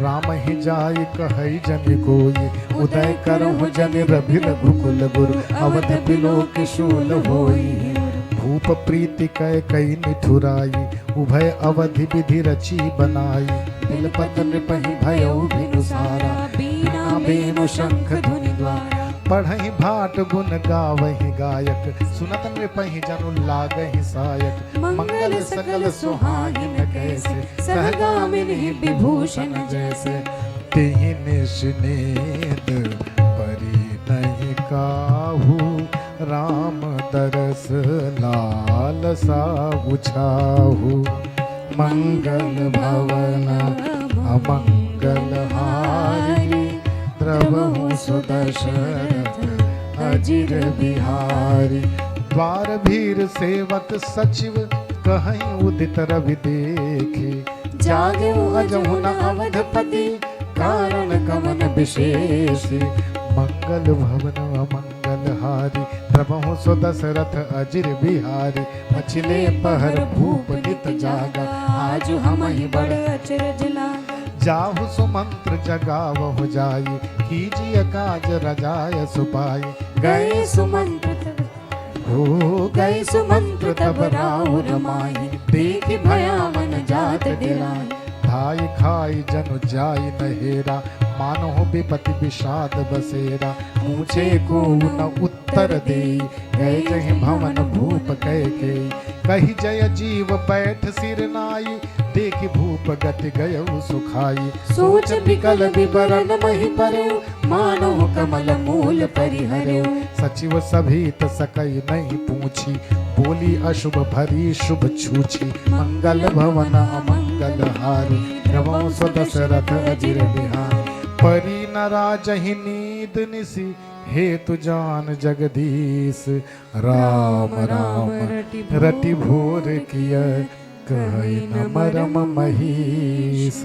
राम ही जाय कहई जनि कोई उदय करहु जनि रवि रघुकुल गुरु अवध बिलोक शूल होई भूप प्रीति कय कई निठुराई उभय अवधि विधि रची बनाई बिलपत नृपहि भयो बिनु सारा बीना बेनु शंख धुनि द्वारा पढ़हि भाट गुण गावहि गायक सुनत नृपहि जनु लागहि सायक मंगल सकल सुहाहिन कैसे सहगामिनी विभूषण जैसे तेहि निशनेद परि नहीं काहू राम दरस लालसा उछाहू मंगल भवन अमंगल हारी द्रवहु सुदशरथ अजिर बिहारी द्वार भीर सेवक सचिव कहीं उदित रवि देखे जागेहु अजहु न अवधपति कारण कमन विशेष मंगल भवन अमंगल हारी प्रभु सुदशरथ अजिर बिहारी पछिले पहर भूप नित जागा आज हम ही बड़ अचरज लागा जाहु सुमंत्र जगावहु जाई कीजिए काज रजाय सुपाई गए सुमंत्र हो गए सुमंत्र तब राउर माही देखि भयावन जात डेराई धाई खाई जनु जाई नहेरा मानो विपति विषाद बसेरा पूछे को न उत्तर दे गए जहि भवन भूप कह के कही जय जीव बैठ सिर नाई देखि भूप गति गयउ सुखाई सोच विकल विवरण महि परउ मानो कमल मूल परिहरउ सचिव सभीत सकई नहीं पूछी बोली अशुभ भरी शुभ छूछी मंगल भवन अमंगल हारी प्रभु सुदशरथ अजिर बिहारी परी न राजहि नींद निसी हेतु जान जगदीश राम राम रति भोर किया कहि न मरम महीस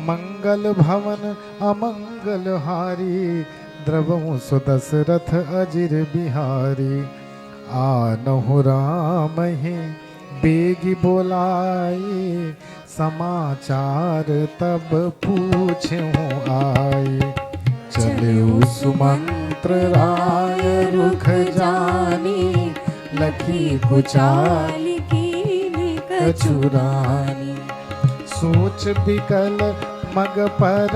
मंगल भवन अमंगल हारी द्रवहु सुदशरथ अजिर बिहारी आनहु राम ही बेगी बोलाए समाचार तब पूछूं आए चले सुमंत्र राय रुख जानी लखी कुचाल कछुरानी सोच बिकल मग पर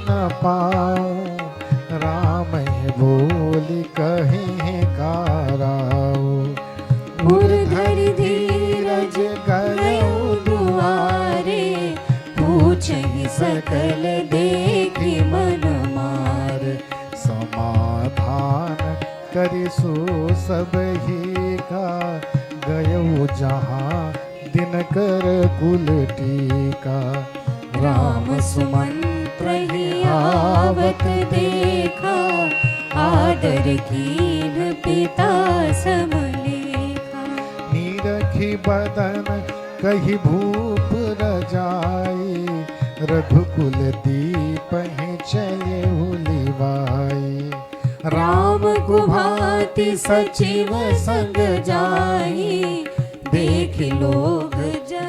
न पाऊं राम बोली कहीं काराओ मुरधरि धीरज गयो दुआरे पूछहि सकल देखि मन मार समाधान करिसु सब ही का गयो जहाँ दिनकर कुल टीका। राम सुमंत्र ही आवत देखा, आदर कीन पिता समलेखा। नीरखी बदन कही भूप रजाई, रघुकुल दीप ही चले हुलिवाई। राम गुभाति सचिव संग जाई, देख लोग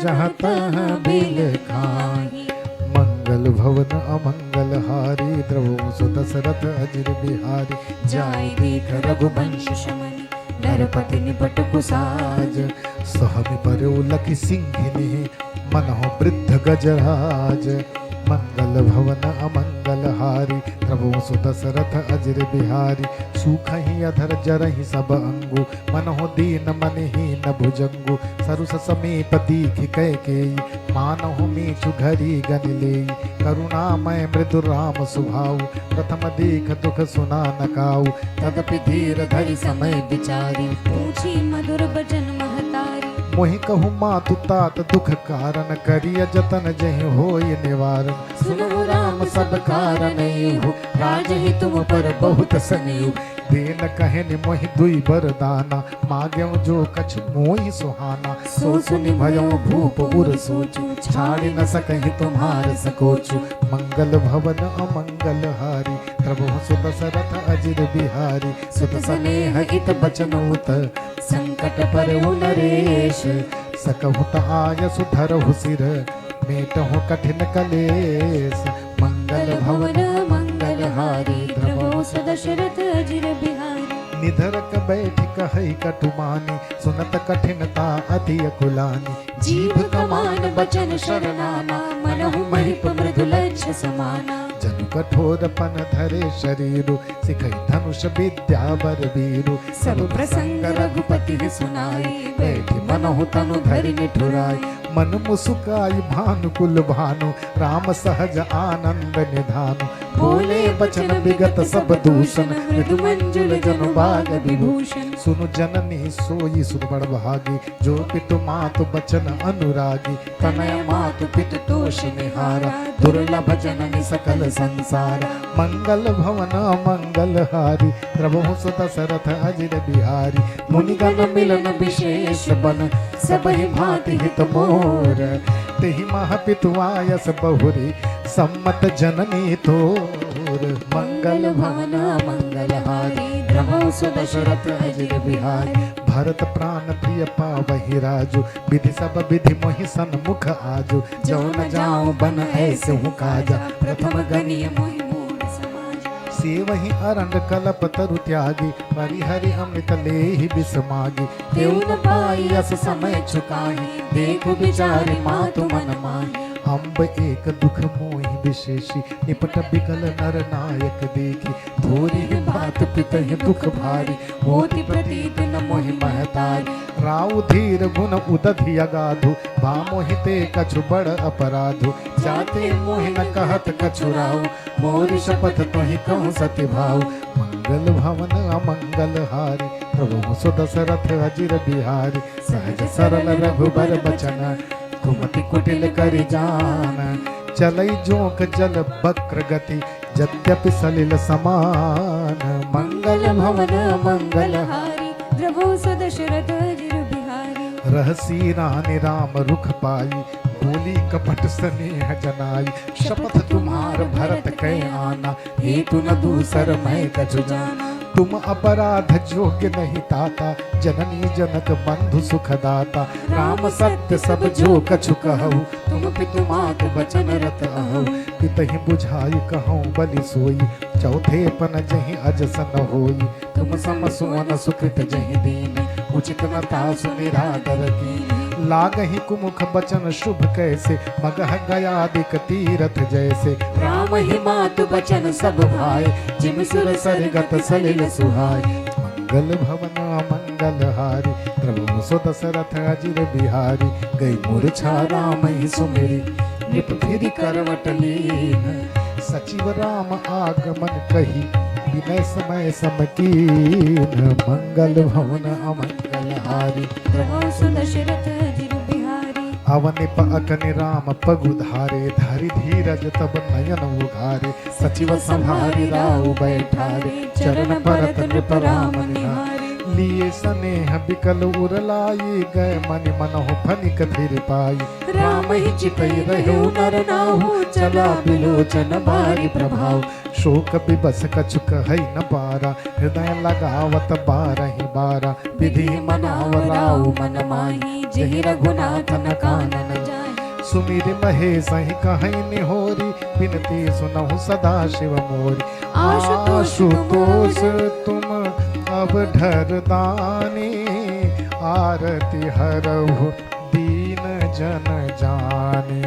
जहाँ तहाँ बिल खाई। मंगल भवन अमंगल हारी, द्रवो सु दशरथ अजिर बिहारी। जाय देख रघुवंश शमनि, नरपति निपट कुसाज। सहमि पर्यो लखि सिंहिनी, मनहु वृद्ध गजराज। मंगल भवन अमंगल हारी, द्रवो सु दशरथ अजिर बिहारी। सूखहि अधर जरहि सब अंगु, मनहु दीन मनहीन भुजंगु। सरुस समीप दीखि कैकेयी, मानहु मीचु घरी गन लेई। करुणामय मृदु राम सुभाऊ, प्रथम दीख दुख सुना न काऊ। तदपि धीर धरि समय विचारी, पूछी मधुर बचन महतारी। मोहि कहु मातु तात दुख कारण, करिय जतन जहि होय निवारण। सुनो राम सब कारण एहु, राजहि तुम पर बहुत स्नेहु। देन कहनि मोहि दुई बरदाना, माग्यऊ जो कछ मोहि सुहाना। सो सुनि भयउ भूप उर सोचु, छाड़ि न सकहि तुम्हार सकोचु। मंगल भवन अमंगल हारी, प्रभु सु दशरथ अजिर बिहारी। सुत स्नेह इत बचन उत, संकट परहु नरेश। सकहु त आयसु धरहु सिर, मेटहु कठिन कलेस। मंगल भवन मंगल हारी, द्रवो सु दशरथ अजिर बिहारी। निधरक बैठि कहै कटुमानी, सुनत कठिनता अति अकुलानी। जीभ कमान बचन शरनामा, मनहु महिप मृदु लक्ष्य समाना। जनु कठोरपन धरे शरीरु, सिखै धनुष विद्या बर वीरु। सब प्रसंग रघुपति सुनाई, बैठि मनहु तनु धरि निठुराई। मन मुसुकाई भानुकुल भानु, राम सहज आनंद निधानु। बोले बचन विगत सब दूषण, मृदु मंजुल जनु बाग विभूषण। सुनु जननी सोई सुन बड़ भागी, जो पितु मातु बचन अनुरागी। तनय मातु पितु तोष निहारा, दुर्लभ जननी सकल संसार। मंगल भवन मंगल हारी, प्रभु सु दशरथ अजिर बिहारी। मुनिगण मिलन विशेष बन, सबहि भांति हित मोर। तेहि मह पितु आयस बहुरी, सम्मत जननी तोर। मंगल भवन मंगल हारी, प्रभु सु दशरथ अजिर बिहारी। भरत प्राण प्रिय पावहि राजु, विधि सब विधि मोहि सन्मुख आजु। जो न जाऊं बन ऐसे हूँ काजा, प्रथम गणिय मोहि मूढ़ समाज। सेवहि अरंड कलप तरु त्यागी, परिहरि अमृत लेहि बिसमागी। तेउ न पाई अस समय छुकाहि, देखु विचारि मातु मन माहि। अम्ब एक दुख मोहि विशेषी, निपट बिकल नर नायक देखी। थोरी बात पितहि दुख भारी, होति प्रतीत न मोहि महतारी। राउ धीर गुण उदधि अगाधु, भामोहि ते कछु बड़ अपराधु। जाते मोहि न कहत कछु राउ, मोर शपथ तोहि कहूँ सत्य भाऊ। मंगल भवन अमंगल हारी, प्रभु सु दशरथ अजिर बिहारी। सहज सरल रघुबर बचन, कुमति कुटिल करि जान। चलै जोक जल बक्र गति, यद्यपि सलिल समान। मंगल भवन मंगल हारी, द्रवो सु दशरथ अजिर बिहारी। रहसी रानी राम रुख पाई, बोली कपट स्नेह जनाई। शपथ तुम्हार भरत कै आना, हेतु न दूसर मैं कछु जाना। तुम अपराध जोग्य नहीं ताता, जननी जनक बंधु सुखदाता। राम सत्य सब जो कछु कहु, तुम पितु मातु बचन रत अहु। पितहि बुझाई कहूँ बलि सोई, चौथे पन जहि अजसन होई। तुम सम सुवन सुकृत जहि दीन, उचित न तासु निरादर कीन। लागहि कुमुख बचन शुभ कैसे, मगह गयादिक तीरथ जैसे। राम ही मातु बचन सब भाई, जिम सुर सरगत सलिल सुहाय। मंगल भवन मंगल हारी, प्रभु सु दशरथ अजिर बिहारी। गई मूर्छा राम ही सुमिरी, निप फिरि करवट लीन। सचिव राम आगमन कही, विनय समय समकीन मंगल भवन अमंगल हारी प्रभु सुदशरथ अजिर बिहारी अवनिप अकनि राम पगुधारे धरि धीरज तब नयन उघारे सचिव संहारी राव बैठारे चरण परत नृप राम निहारे लिए स्नेह बिकल उरलाई गए मनि मनहु फनिक धीर पाई राम ही चितई रहो नर नाहु चला बिलोचन बारी प्रभाव शोक विबस कछुक है न पारा हृदय लगावत बारहि बारा विधि मनाव राव मन माही जहि रघुनाथ न कानन जाहि सुमिर महेश ही कहीं निहोरी बिनती सुनहु सदा शिव मोरी आशुतोष तुम अब ढरदानी आरती हरहु दीन जन जानी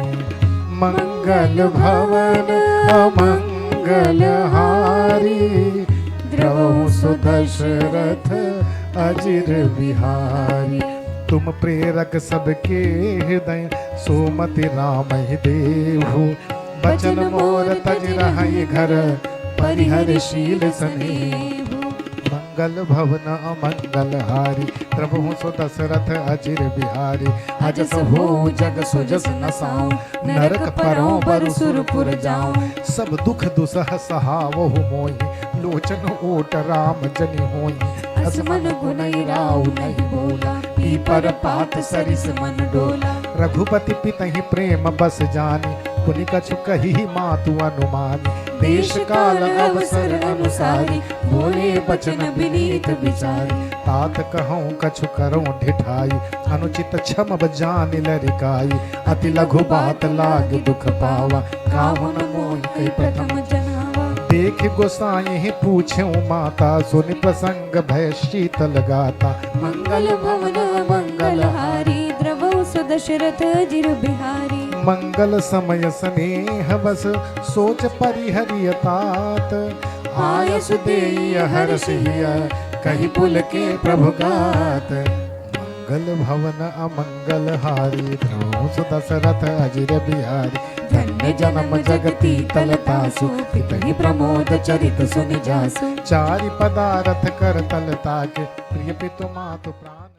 मंगल भवन अमंगल हारी द्रवहु सुदशरथ अजिर बिहारी तुम प्रेरक सबके हृदय सोमति राम ही देहु बचन मोर तज रहि घर परिहरशील स्नेहु मंगल भवन अमंगल हारी प्रभु सो दशरथ अजिर बिहारी अजस हो जग सुजस नसाऊं नरक परों बर सुरपुर जाऊं सब दुख दुसह सहावहु मोहि लोचन ओट राम जनि होई असमन गुनई राव नहीं बोला पीपर पात सरिस मन डोला रघुपति पितहि प्रेम बस जानी पुनि कछु कही मातु अनुमानी देश काल अवसर अनुसारी बोले बचन विनीत विचारी तात कहूँ कछु करो ढिठाई अनुचित क्षम जान लरिकाई अति लघु बात लाग दुख पावा काहु न मोहि कई प्रथम जनावा देख गोसाई ही पूछूं माता सुनि प्रसंग भय शीतल गाता मंगल भवन मंगल हारी द्रवहु सुदशरथ अजिर बिहारी मंगल समय स्नेह बस सोच परिहरियतात आयस देय हर्षिय कहि पुल के प्रभु गात मंगल भवन अमंगल हारी द्रवहु सु दशरथ अजिर बिहारी धन्य जन्म जगती तलतासु पितहि प्रमोद चरित सुनि जासु चारि पदारथ कर तलता के प्रिय पितु मातु प्राण